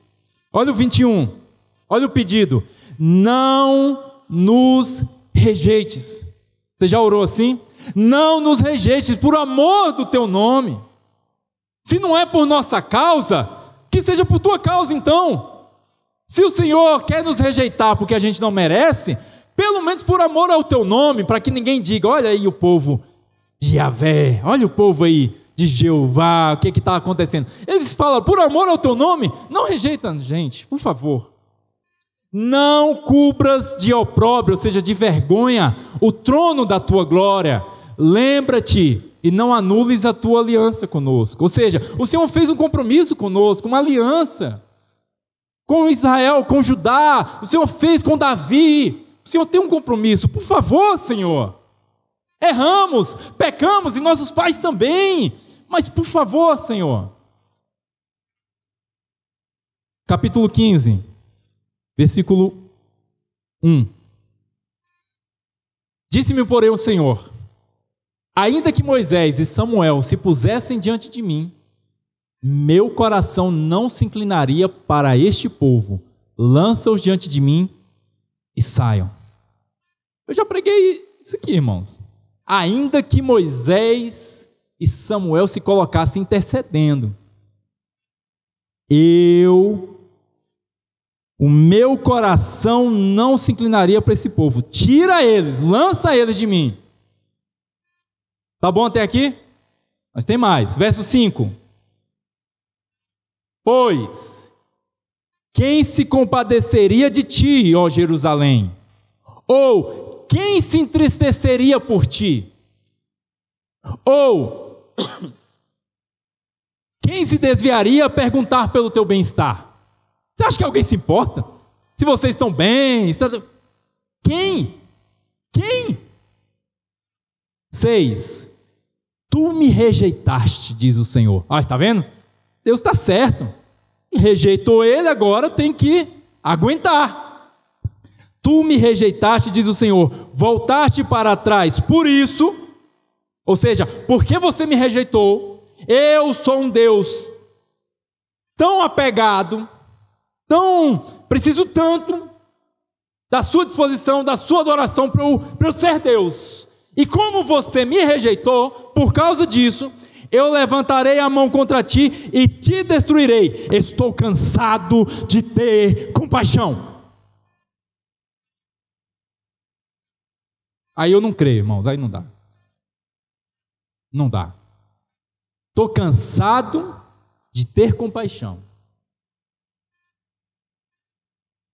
Olha o 21, olha o pedido: não nos rejeites. Você já orou assim? Não nos rejeites, por amor do Teu nome. Se não é por nossa causa, que seja por Tua causa então. Se o Senhor quer nos rejeitar porque a gente não merece, pelo menos por amor ao Teu nome, para que ninguém diga: olha aí o povo de Yahvé, olha o povo aí de Jeová, o que está acontecendo? Eles falam: por amor ao Teu nome, não rejeita, gente, por favor. Não cubras de opróbrio, ou seja, de vergonha, o trono da Tua glória. Lembra-te e não anules a Tua aliança conosco. Ou seja, o Senhor fez um compromisso conosco, uma aliança com Israel, com Judá. O Senhor fez com Davi. O Senhor tem um compromisso. Por favor, Senhor. Erramos, pecamos, e nossos pais também. Mas por favor, Senhor. Capítulo 15, versículo 1. Disse-me, porém, o Senhor: ainda que Moisés e Samuel se pusessem diante de mim, meu coração não se inclinaria para este povo. Lança-os diante de mim e saiam. Eu já preguei isso aqui, irmãos. Ainda que Moisés e Samuel se colocassem intercedendo, o meu coração não se inclinaria para esse povo. Tira eles, lança eles de mim. Tá bom até aqui? Mas tem mais. Verso 5. Pois, quem se compadeceria de ti, ó Jerusalém? Ou quem se entristeceria por ti? Ou quem se desviaria a perguntar pelo teu bem-estar? Você acha que alguém se importa? Se vocês estão bem? Quem? 6. Tu me rejeitaste, diz o Senhor. Está vendo? Deus está certo. Rejeitou ele, agora tem que aguentar. Tu me rejeitaste, diz o Senhor, voltaste para trás. Por isso, ou seja, porque você me rejeitou, eu sou um Deus tão apegado, Preciso tanto da sua disposição, da sua adoração para eu ser Deus. E como você me rejeitou, por causa disso, eu levantarei a mão contra ti e te destruirei. Estou cansado de ter compaixão. Aí eu não creio, irmãos, aí não dá. Não dá. Estou cansado de ter compaixão.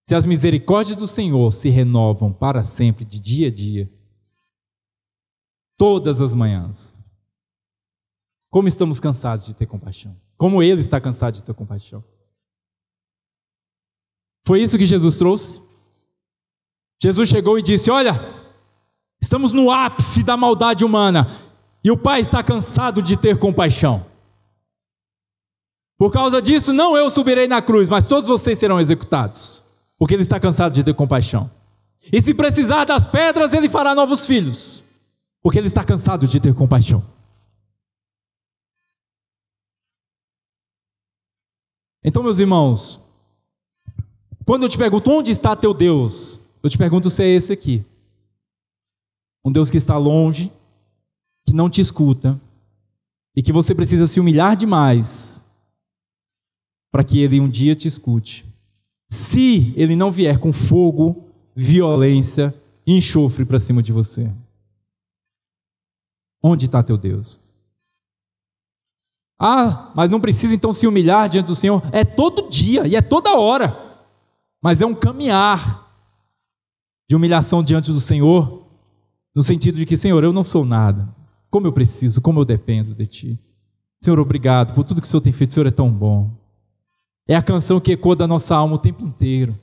Se as misericórdias do Senhor se renovam para sempre, de dia a dia, todas as manhãs, como estamos cansados de ter compaixão. Como Ele está cansado de ter compaixão. Foi isso que Jesus trouxe. Jesus chegou e disse: olha, estamos no ápice da maldade humana e o Pai está cansado de ter compaixão. Por causa disso, não eu subirei na cruz, mas todos vocês serão executados, porque Ele está cansado de ter compaixão. E se precisar das pedras, Ele fará novos filhos, porque Ele está cansado de ter compaixão. Então, meus irmãos, quando eu te pergunto onde está teu Deus, eu te pergunto se é esse aqui. Um Deus que está longe, que não te escuta, e que você precisa se humilhar demais para que Ele um dia te escute. Se Ele não vier com fogo, violência e enxofre para cima de você. Onde está teu Deus? Ah, mas não precisa então se humilhar diante do Senhor. É todo dia e é toda hora. Mas é um caminhar de humilhação diante do Senhor, no sentido de que, Senhor, eu não sou nada. Como eu preciso, como eu dependo de Ti. Senhor, obrigado por tudo que o Senhor tem feito. O Senhor é tão bom. É a canção que ecoa da nossa alma o tempo inteiro.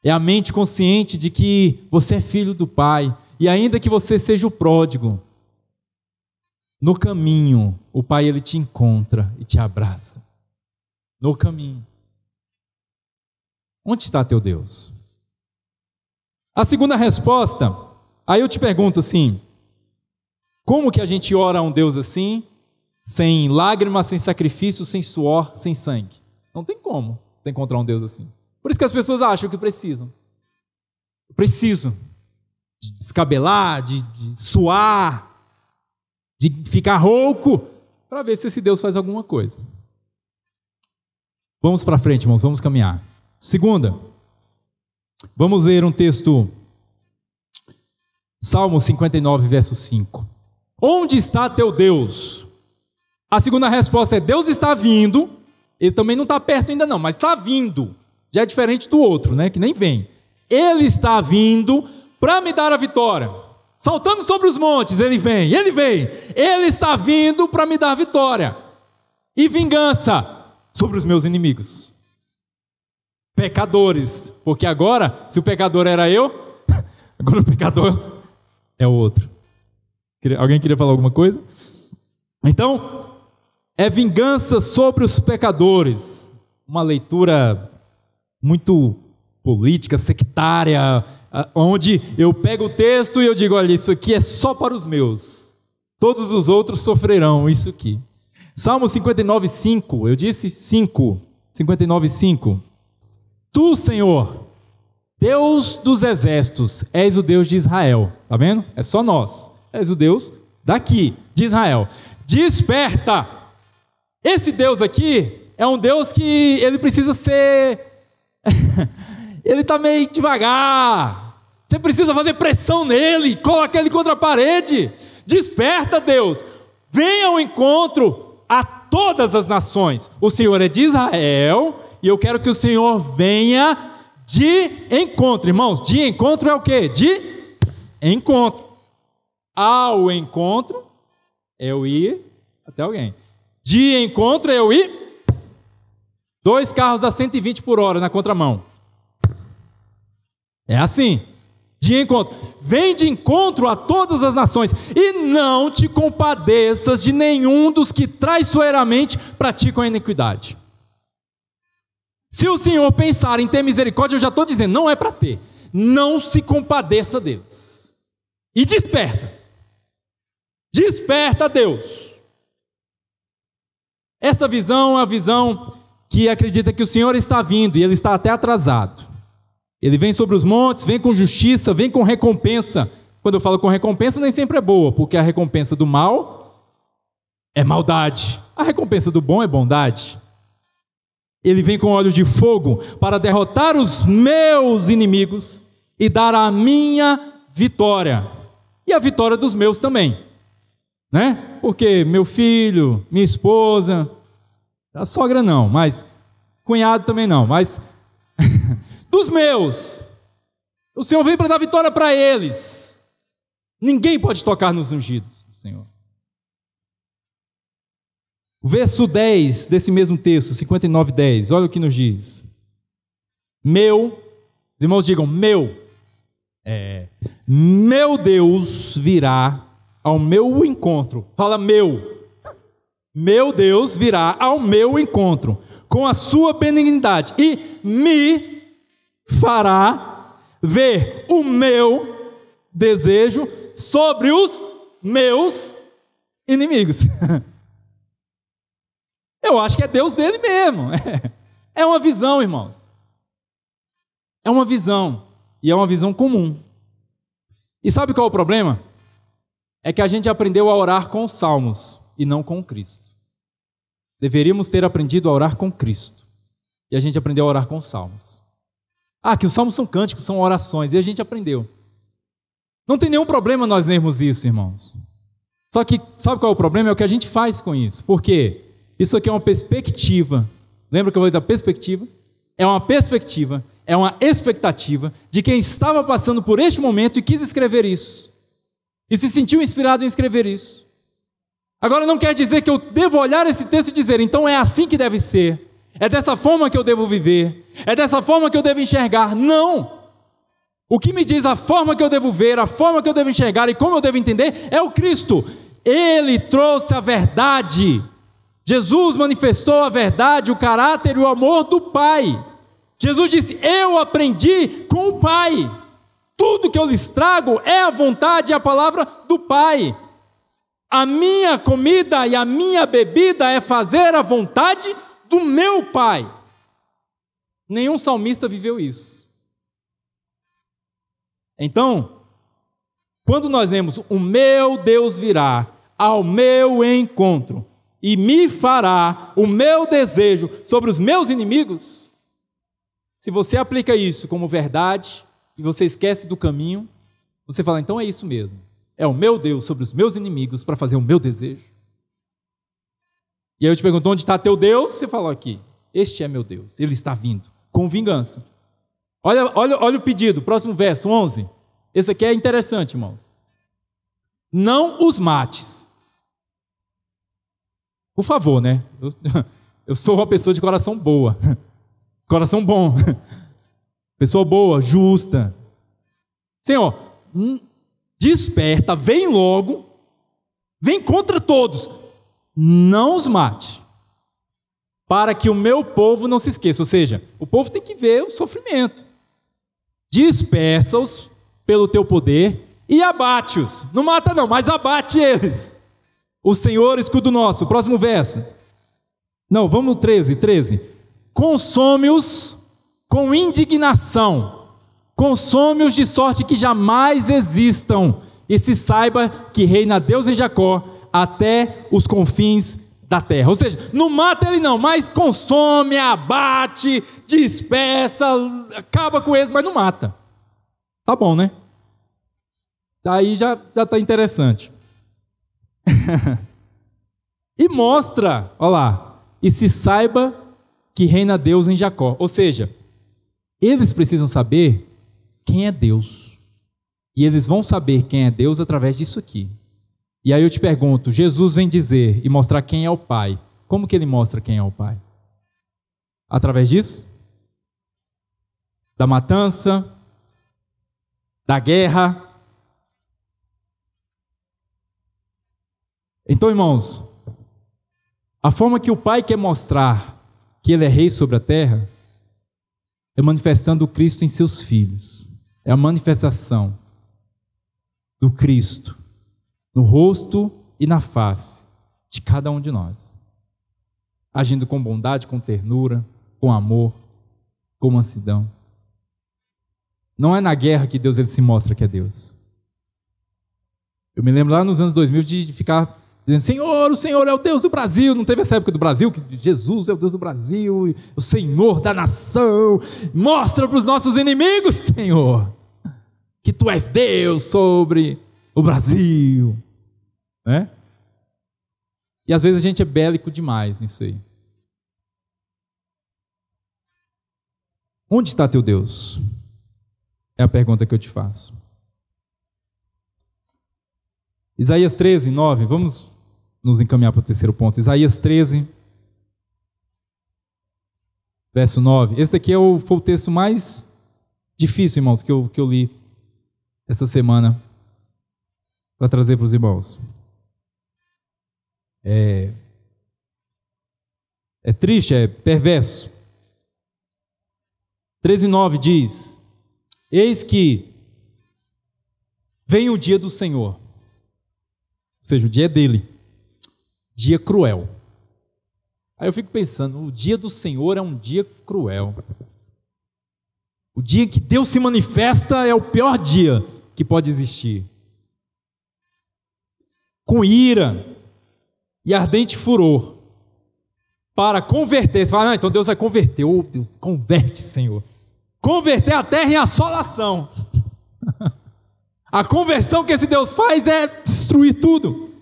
É a mente consciente de que você é filho do Pai. E ainda que você seja o pródigo, no caminho, o Pai, Ele te encontra e te abraça. No caminho. Onde está teu Deus? A segunda resposta, aí eu te pergunto assim, como que a gente ora a um Deus assim, sem lágrimas, sem sacrifício, sem suor, sem sangue? Não tem como você encontrar um Deus assim. Por isso que as pessoas acham que precisam. Eu preciso de descabelar, de suar, de ficar rouco, para ver se esse Deus faz alguma coisa. Vamos para frente, irmãos, vamos caminhar. Segunda, vamos ler um texto, Salmo 59, verso 5. Onde está teu Deus? A segunda resposta é: Deus está vindo. Ele também não está perto ainda não, mas está vindo. Já é diferente do outro, né? Que nem vem. Ele está vindo para me dar a vitória. Saltando sobre os montes, Ele vem, Ele vem. Ele está vindo para me dar vitória. E vingança sobre os meus inimigos. Pecadores. Porque agora, se o pecador era eu, agora o pecador é o outro. Alguém queria falar alguma coisa? Então, é vingança sobre os pecadores. Uma leitura muito política, sectária, onde eu pego o texto e eu digo: olha, isso aqui é só para os meus. Todos os outros sofrerão isso aqui. Salmo 59, 5. Eu disse 5. 59, 5. Tu, Senhor, Deus dos exércitos, és o Deus de Israel. Está vendo? É só nós. És o Deus daqui, de Israel. Desperta! Esse Deus aqui é um Deus que ele precisa ser... ele está meio devagar. Você precisa fazer pressão nele. Coloca ele contra a parede. Desperta, Deus. Venha ao encontro a todas as nações. O Senhor é de Israel e eu quero que o Senhor venha de encontro. Irmãos, de encontro é o quê? De encontro. Ao encontro é eu ir até alguém. De encontro é eu ir 2 carros a 120 por hora na contramão. É assim. De encontro. Vem de encontro a todas as nações e não te compadeças de nenhum dos que traiçoeiramente praticam a iniquidade. Se o Senhor pensar em ter misericórdia, eu já estou dizendo, não é para ter. Não se compadeça deles. E desperta. Desperta, Deus. Essa visão é a visão que acredita que o Senhor está vindo e ele está até atrasado. Ele vem sobre os montes, vem com justiça, vem com recompensa. Quando eu falo com recompensa, nem sempre é boa, porque a recompensa do mal é maldade. A recompensa do bom é bondade. Ele vem com olhos de fogo para derrotar os meus inimigos e dar a minha vitória. E a vitória dos meus também, né? Porque meu filho, minha esposa, a sogra não, mas cunhado também não, mas dos meus, o Senhor veio para dar vitória para eles. Ninguém pode tocar nos ungidos do Senhor. O verso 10 desse mesmo texto, 59:10, olha o que nos diz. Os irmãos digam, meu Deus virá ao meu encontro. Fala, meu Deus virá ao meu encontro com a sua benignidade e me fará ver o meu desejo sobre os meus inimigos. Eu acho que é Deus dele mesmo. É uma visão, irmãos. É uma visão. E é uma visão comum. E sabe qual é o problema? É que a gente aprendeu a orar com os salmos e não com Cristo. Deveríamos ter aprendido a orar com Cristo. E a gente aprendeu a orar com os salmos. Que os salmos são cânticos, são orações. E a gente aprendeu. Não tem nenhum problema nós lermos isso, irmãos. Só que, sabe qual é o problema? É o que a gente faz com isso. Por quê? Isso aqui é uma perspectiva. Lembra que eu falei da perspectiva? É uma perspectiva, é uma expectativa de quem estava passando por este momento e quis escrever isso. E se sentiu inspirado em escrever isso. Agora não quer dizer que eu devo olhar esse texto e dizer, então é assim que deve ser. É dessa forma que eu devo viver. É dessa forma que eu devo enxergar. Não! O que me diz a forma que eu devo ver, a forma que eu devo enxergar e como eu devo entender é o Cristo. Ele trouxe a verdade. Jesus manifestou a verdade, o caráter e o amor do Pai. Jesus disse, eu aprendi com o Pai. Tudo que eu lhes trago é a vontade e a palavra do Pai. A minha comida e a minha bebida é fazer a vontade do meu Pai. Nenhum salmista viveu isso. Então, quando nós lemos, o meu Deus virá ao meu encontro e me fará o meu desejo sobre os meus inimigos, se você aplica isso como verdade e você esquece do caminho, você fala, então é isso mesmo. É o meu Deus sobre os meus inimigos para fazer o meu desejo. E aí eu te pergunto, onde está teu Deus? Você fala aqui, este é meu Deus, ele está vindo, com vingança. Olha o pedido, próximo verso, 11. Esse aqui é interessante, irmãos. Não os mates. Por favor, né? Eu sou uma pessoa de coração boa. Coração bom. Pessoa boa, justa. Senhor, desperta, vem logo, vem contra todos. Não os mate, para que o meu povo não se esqueça. Ou seja, o povo tem que ver o sofrimento. Dispersa-os pelo teu poder e abate-os. Não mata não, mas abate eles. O Senhor, escudo nosso. Próximo verso. Não, vamos 13. Consome-os com indignação. Consome-os de sorte que jamais existam. E se saiba que reina Deus em Jacó até os confins da terra. Ou seja, não mata ele não, mas consome, abate, dispersa, acaba com eles, mas não mata. Tá bom, né? Daí já está interessante. E mostra, olha lá, e se saiba que reina Deus em Jacó. Ou seja, eles precisam saber quem é Deus. E eles vão saber quem é Deus através disso aqui. E aí eu te pergunto, Jesus vem dizer e mostrar quem é o Pai. Como que ele mostra quem é o Pai? Através disso? Da matança? Da guerra? Então, irmãos, a forma que o Pai quer mostrar que ele é rei sobre a terra é manifestando o Cristo em seus filhos. É a manifestação do Cristo no rosto e na face de cada um de nós. agindo com bondade, com ternura, com amor, com mansidão. Não é na guerra que Deus ele se mostra que é Deus. Eu me lembro lá nos anos 2000 de ficar dizendo: Senhor, o Senhor é o Deus do Brasil. Não teve essa época do Brasil, que Jesus é o Deus do Brasil, o Senhor da nação. Mostra para os nossos inimigos, Senhor, que Tu és Deus sobre o Brasil. Né? E às vezes a gente é bélico demais nisso aí. Onde está teu Deus? É a pergunta que eu te faço. Isaías 13, 9, vamos nos encaminhar para o terceiro ponto. Isaías 13, verso 9. Esse aqui foi o texto mais difícil, irmãos, que eu li essa semana para trazer para os irmãos. É triste, é perverso. 13:9 diz: Eis que vem o dia do Senhor, ou seja, o dia dele, dia cruel. Aí eu fico pensando, o dia do Senhor é um dia cruel. O dia que Deus se manifesta é o pior dia que pode existir. Com ira e ardente furor, para converter. Você fala: não, então Deus vai converter. Oh, Deus, converte, Senhor. Converter a terra em assolação. A conversão que esse Deus faz é destruir tudo.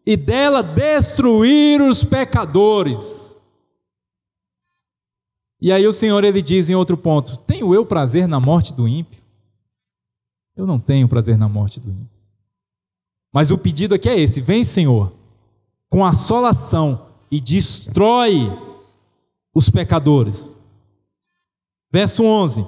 E dela destruir os pecadores. E aí o Senhor ele diz em outro ponto: tenho eu prazer na morte do ímpio? Eu não tenho prazer na morte do ímpio. Mas o pedido aqui é esse: vem, Senhor, com assolação e destrói os pecadores. Verso 11: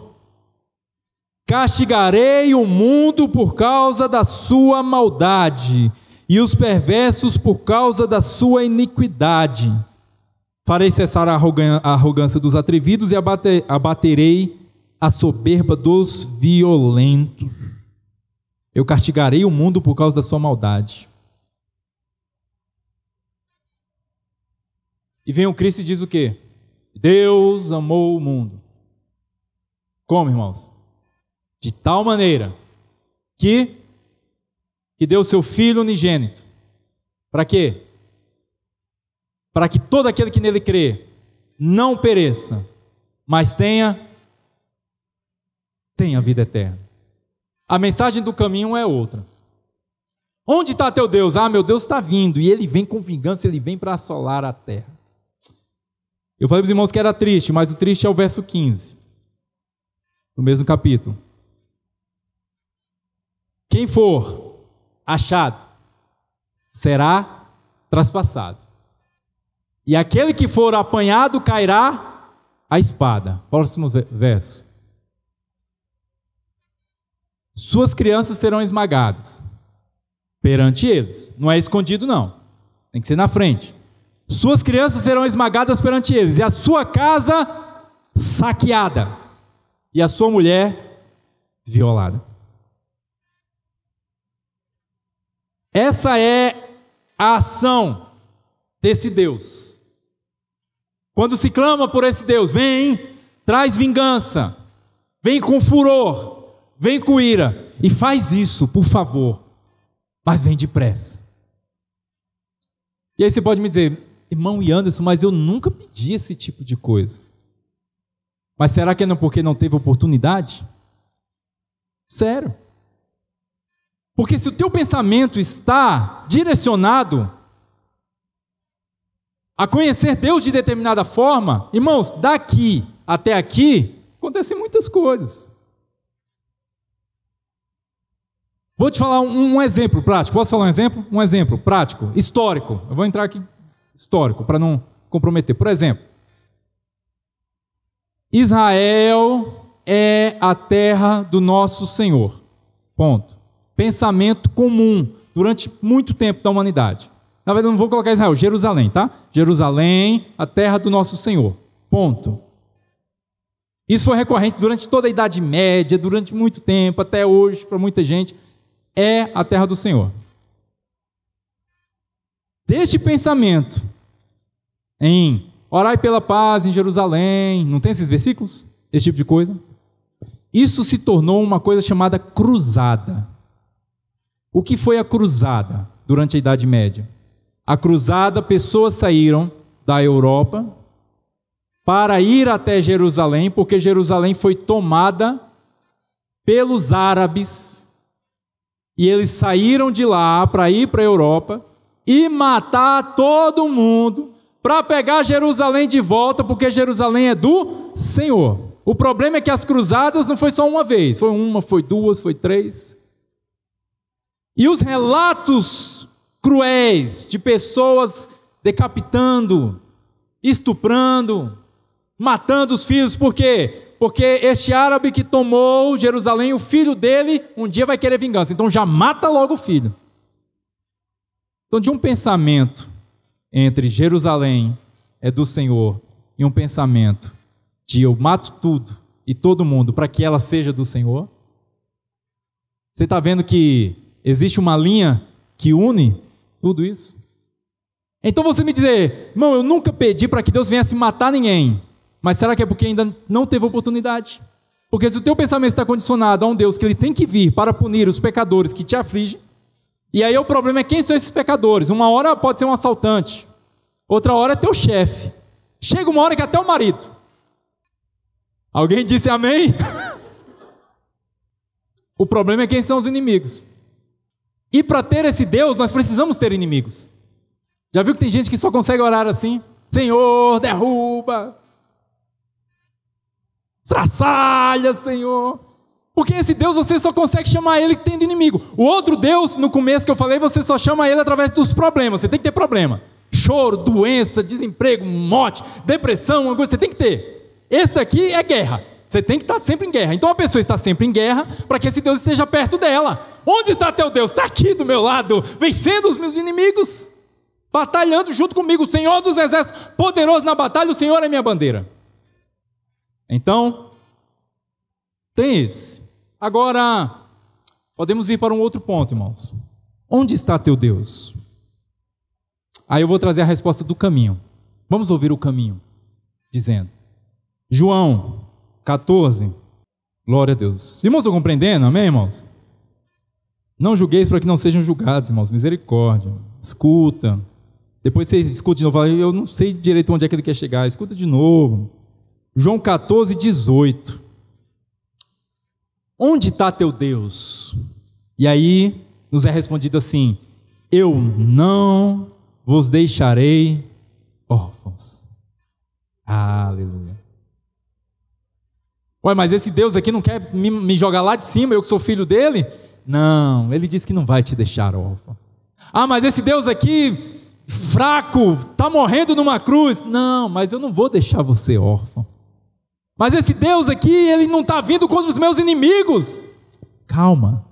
castigarei o mundo por causa da sua maldade, e os perversos por causa da sua iniquidade. Farei cessar a arrogância dos atrevidos e abaterei a soberba dos violentos. Eu castigarei o mundo por causa da sua maldade. E vem o Cristo e diz o quê? Deus amou o mundo. Como, irmãos? De tal maneira que deu o seu Filho unigênito. Para quê? Para que todo aquele que nele crê não pereça, mas tenha vida eterna. A mensagem do caminho é outra. Onde está teu Deus? Ah, meu Deus está vindo, e ele vem com vingança, ele vem para assolar a terra. Eu falei para os irmãos que era triste, mas o triste é o verso 15, do mesmo capítulo. Quem for achado será traspassado, e aquele que for apanhado cairá a espada. Próximo verso. Suas crianças serão esmagadas perante eles. Não é escondido, não. Tem que ser na frente. Suas crianças serão esmagadas perante eles, e a sua casa saqueada, e a sua mulher violada. Essa é a ação desse Deus. Quando se clama por esse Deus, vem, traz vingança, vem com furor, vem com ira, e faz isso, por favor, mas vem depressa. E aí você pode me dizer: irmão Anderson, mas eu nunca pedi esse tipo de coisa. Mas será que é porque não teve oportunidade? Sério. Porque se o teu pensamento está direcionado a conhecer Deus de determinada forma, irmãos, daqui até aqui acontecem muitas coisas. Vou te falar um exemplo prático. Posso falar um exemplo? Um exemplo prático, histórico. Eu vou entrar aqui histórico para não comprometer. Por exemplo, Israel é a terra do nosso Senhor. Ponto. Pensamento comum durante muito tempo da humanidade. Na verdade, não vou colocar Israel, Jerusalém, tá? Jerusalém, a terra do nosso Senhor. Ponto. Isso foi recorrente durante toda a Idade Média, durante muito tempo, até hoje, para muita gente, é a terra do Senhor. Deste pensamento em orai pela paz em Jerusalém. Não tem esses versículos? Esse tipo de coisa? Isso se tornou uma coisa chamada cruzada. O que foi a cruzada durante a Idade Média? A cruzada, pessoas saíram da Europa para ir até Jerusalém, porque Jerusalém foi tomada pelos árabes, e eles saíram de lá para ir para a Europa e matar todo mundo, para pegar Jerusalém de volta, porque Jerusalém é do Senhor. O problema é que as cruzadas não foi só uma vez, foi uma, foi duas, foi três. E os relatos cruéis de pessoas decapitando, estuprando, matando os filhos, por quê? Porque este árabe que tomou Jerusalém, o filho dele, um dia vai querer vingança, então já mata logo o filho. Então, de um pensamento entre Jerusalém é do Senhor e um pensamento de eu mato tudo e todo mundo para que ela seja do Senhor, você está vendo que existe uma linha que une tudo isso? Então você me dizer, irmão, eu nunca pedi para que Deus viesse matar ninguém, mas será que é porque ainda não teve oportunidade? Porque se o teu pensamento está condicionado a um Deus que ele tem que vir para punir os pecadores que te afligem, e aí o problema é quem são esses pecadores? Uma hora pode ser um assaltante, outra hora é teu chefe, chega uma hora que é até o marido. Alguém disse amém? O problema é quem são os inimigos. E para ter esse Deus, nós precisamos ter inimigos. Já viu que tem gente que só consegue orar assim? Senhor, derruba, estraçalha, Senhor. Porque esse Deus você só consegue chamar ele tendo inimigo. O outro Deus, no começo que eu falei, você só chama ele através dos problemas. Você tem que ter problema. Choro, doença, desemprego, morte, depressão, uma coisa, você tem que ter. Esse daqui é guerra. Você tem que estar sempre em guerra. Então a pessoa está sempre em guerra para que esse Deus esteja perto dela. Onde está teu Deus? Está aqui do meu lado, vencendo os meus inimigos, batalhando junto comigo. O Senhor dos exércitos, poderoso na batalha, o Senhor é minha bandeira. Então, tem esse. Agora, podemos ir para um outro ponto, irmãos. Onde está teu Deus? Aí eu vou trazer a resposta do caminho. Vamos ouvir o caminho, dizendo. João 14, glória a Deus. Os irmãos estão compreendendo? Amém, irmãos? Não julgueis para que não sejam julgados, irmãos. Misericórdia. Escuta. Depois você escuta de novo. Eu não sei direito onde é que ele quer chegar. Escuta de novo. João 14, 18. Onde está teu Deus? E aí nos é respondido assim: eu não vos deixarei órfãos. Aleluia. Ué, mas esse Deus aqui não quer me jogar lá de cima, eu que sou filho dele? Não, ele disse que não vai te deixar órfão. Ah, mas esse Deus aqui, fraco, está morrendo numa cruz. Não, mas eu não vou deixar você órfão. Mas esse Deus aqui, ele não está vindo contra os meus inimigos. Calma,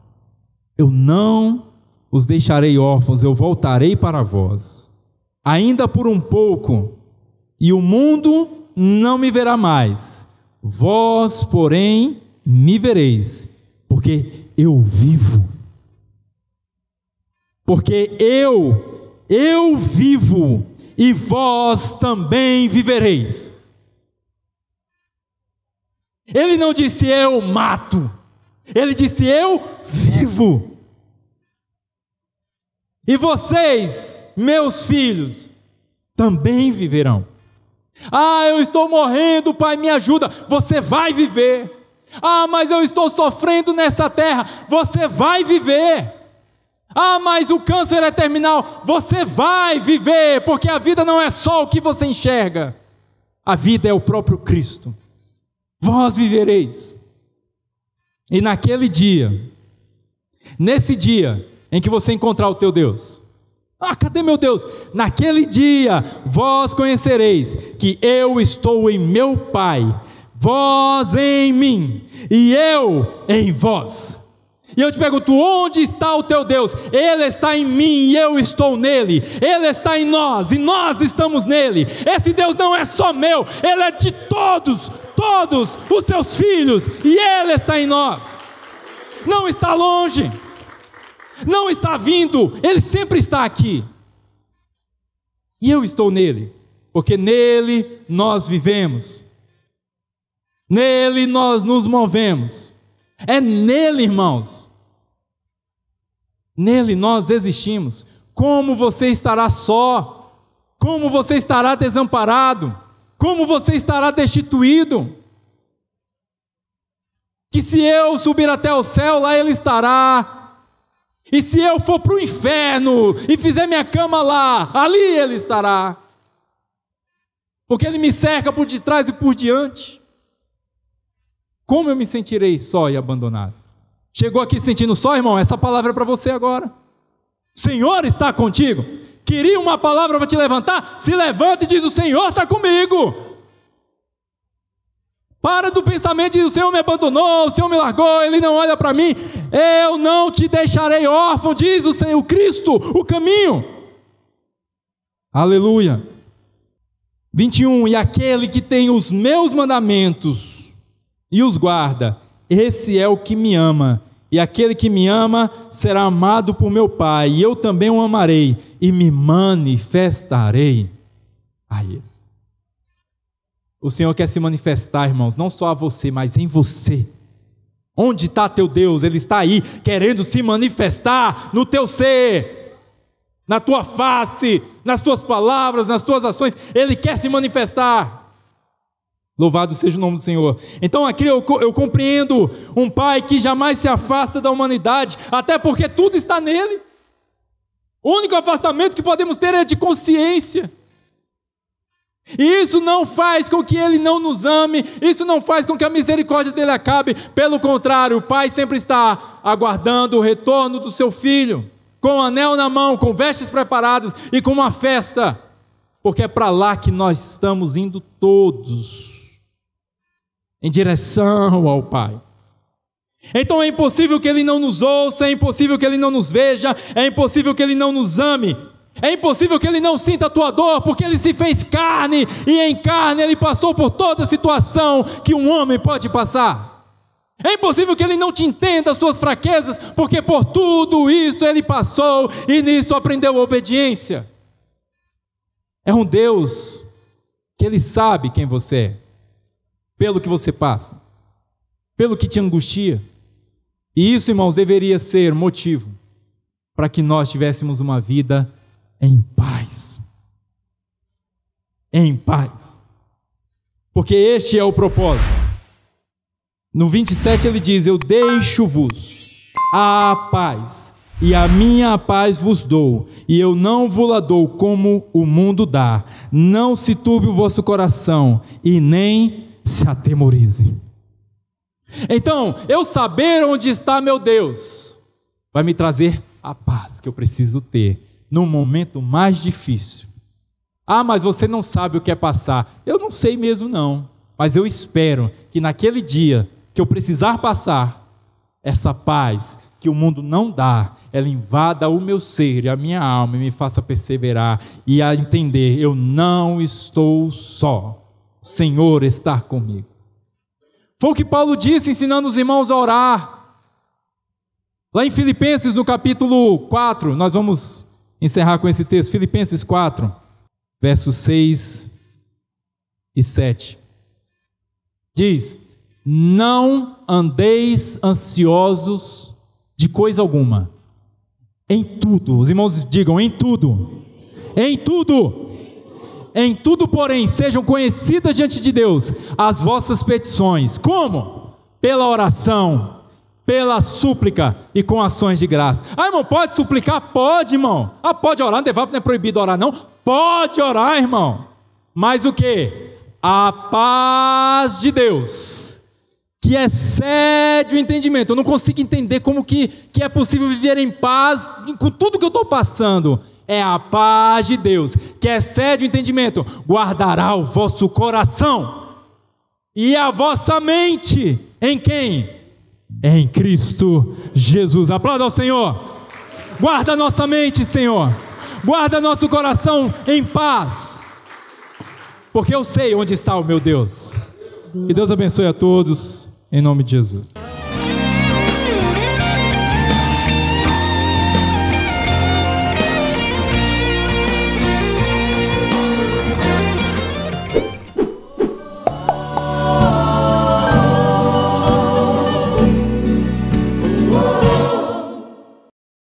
eu não os deixarei órfãos, eu voltarei para vós. Ainda por um pouco, e o mundo não me verá mais. Vós, porém, me vereis, porque eu vivo. Porque eu vivo, e vós também vivereis. Ele não disse eu mato, ele disse eu vivo. E vocês, meus filhos, também viverão. Ah, eu estou morrendo, Pai, me ajuda. Você vai viver. Ah, mas eu estou sofrendo nessa terra. Você vai viver. Ah, mas o câncer é terminal. Você vai viver, porque a vida não é só o que você enxerga. A vida é o próprio Cristo. Vós vivereis. E naquele dia, nesse dia em que você encontrar o teu Deus, ah, cadê meu Deus? Naquele dia vós conhecereis que eu estou em meu Pai, vós em mim e eu em vós. E eu te pergunto, onde está o teu Deus? Ele está em mim e eu estou nele. Ele está em nós e nós estamos nele. Esse Deus não é só meu, ele é de todos os seus filhos, e ele está em nós. Não está longe, não está vindo, ele sempre está aqui. E eu estou nele, porque nele nós vivemos, nele nós nos movemos, é nele, irmãos, nele nós existimos. Como você estará só? Como você estará desamparado? Como você estará destituído? Que se eu subir até o céu, lá ele estará. E se eu for para o inferno e fizer minha cama lá, ali ele estará. Porque ele me cerca por detrás e por diante. Como eu me sentirei só e abandonado? Chegou aqui sentindo só, irmão? Essa palavra é para você agora. O Senhor está contigo. Queria uma palavra para te levantar? Se levanta e diz: o Senhor está comigo. Para do pensamento de: o Senhor me abandonou, o Senhor me largou, Ele não olha para mim. Eu não te deixarei órfão, diz o Senhor, o Cristo, o caminho. Aleluia. 21, e aquele que tem os meus mandamentos e os guarda, esse é o que me ama. E aquele que me ama será amado por meu Pai, e eu também o amarei e me manifestarei a Ele. O Senhor quer se manifestar, irmãos, não só a você, mas em você. Onde está teu Deus? Ele está aí, querendo se manifestar no teu ser, na tua face, nas tuas palavras, nas tuas ações. Ele quer se manifestar. Louvado seja o nome do Senhor. Então aqui eu compreendo um Pai que jamais se afasta da humanidade, até porque tudo está nele. O único afastamento que podemos ter é de consciência. E isso não faz com que Ele não nos ame, isso não faz com que a misericórdia dEle acabe. Pelo contrário, o Pai sempre está aguardando o retorno do seu Filho, com um anel na mão, com vestes preparadas e com uma festa, porque é para lá que nós estamos indo todos, em direção ao Pai. Então é impossível que Ele não nos ouça, é impossível que Ele não nos veja, é impossível que Ele não nos ame, é impossível que Ele não sinta a tua dor, porque Ele se fez carne, e em carne Ele passou por toda a situação que um homem pode passar. É impossível que Ele não te entenda as tuas fraquezas, porque por tudo isso Ele passou, e nisso aprendeu a obediência. É um Deus que Ele sabe quem você é, pelo que você passa, pelo que te angustia. E isso, irmãos, deveria ser motivo para que nós tivéssemos uma vida em paz. Em paz. Porque este é o propósito. No 27 ele diz: eu deixo-vos a paz, e a minha paz vos dou, e eu não vos dou como o mundo dá. Não se turbe o vosso coração, e nem se atemorize. Então, eu saber onde está meu Deus vai me trazer a paz que eu preciso ter no momento mais difícil. Ah, mas você não sabe o que é passar. Eu não sei mesmo não, mas eu espero que naquele dia que eu precisar passar, essa paz que o mundo não dá, ela invada o meu ser e a minha alma e me faça perseverar e a entender: eu não estou só, o Senhor está comigo. Foi o que Paulo disse ensinando os irmãos a orar. Lá em Filipenses, no capítulo 4, nós vamos encerrar com esse texto, Filipenses 4, versos 6 e 7. Diz: não andeis ansiosos de coisa alguma. Em tudo, os irmãos digam: em tudo. Em tudo. Em tudo, porém, sejam conhecidas diante de Deus as vossas petições. Como? Pela oração, pela súplica e com ações de graça. Ah, irmão, pode suplicar? Pode, irmão. Ah, pode orar, não é proibido orar, não. Pode orar, irmão. Mas o que? A paz de Deus, que excede o entendimento. Eu não consigo entender como que é possível viver em paz com tudo que eu estou passando. É a paz de Deus, que excede o entendimento, guardará o vosso coração e a vossa mente. Em quem? Em Cristo Jesus. Aplauda ao Senhor. Guarda a nossa mente, Senhor. Guarda nosso coração em paz, porque eu sei onde está o meu Deus. Que Deus abençoe a todos, em nome de Jesus.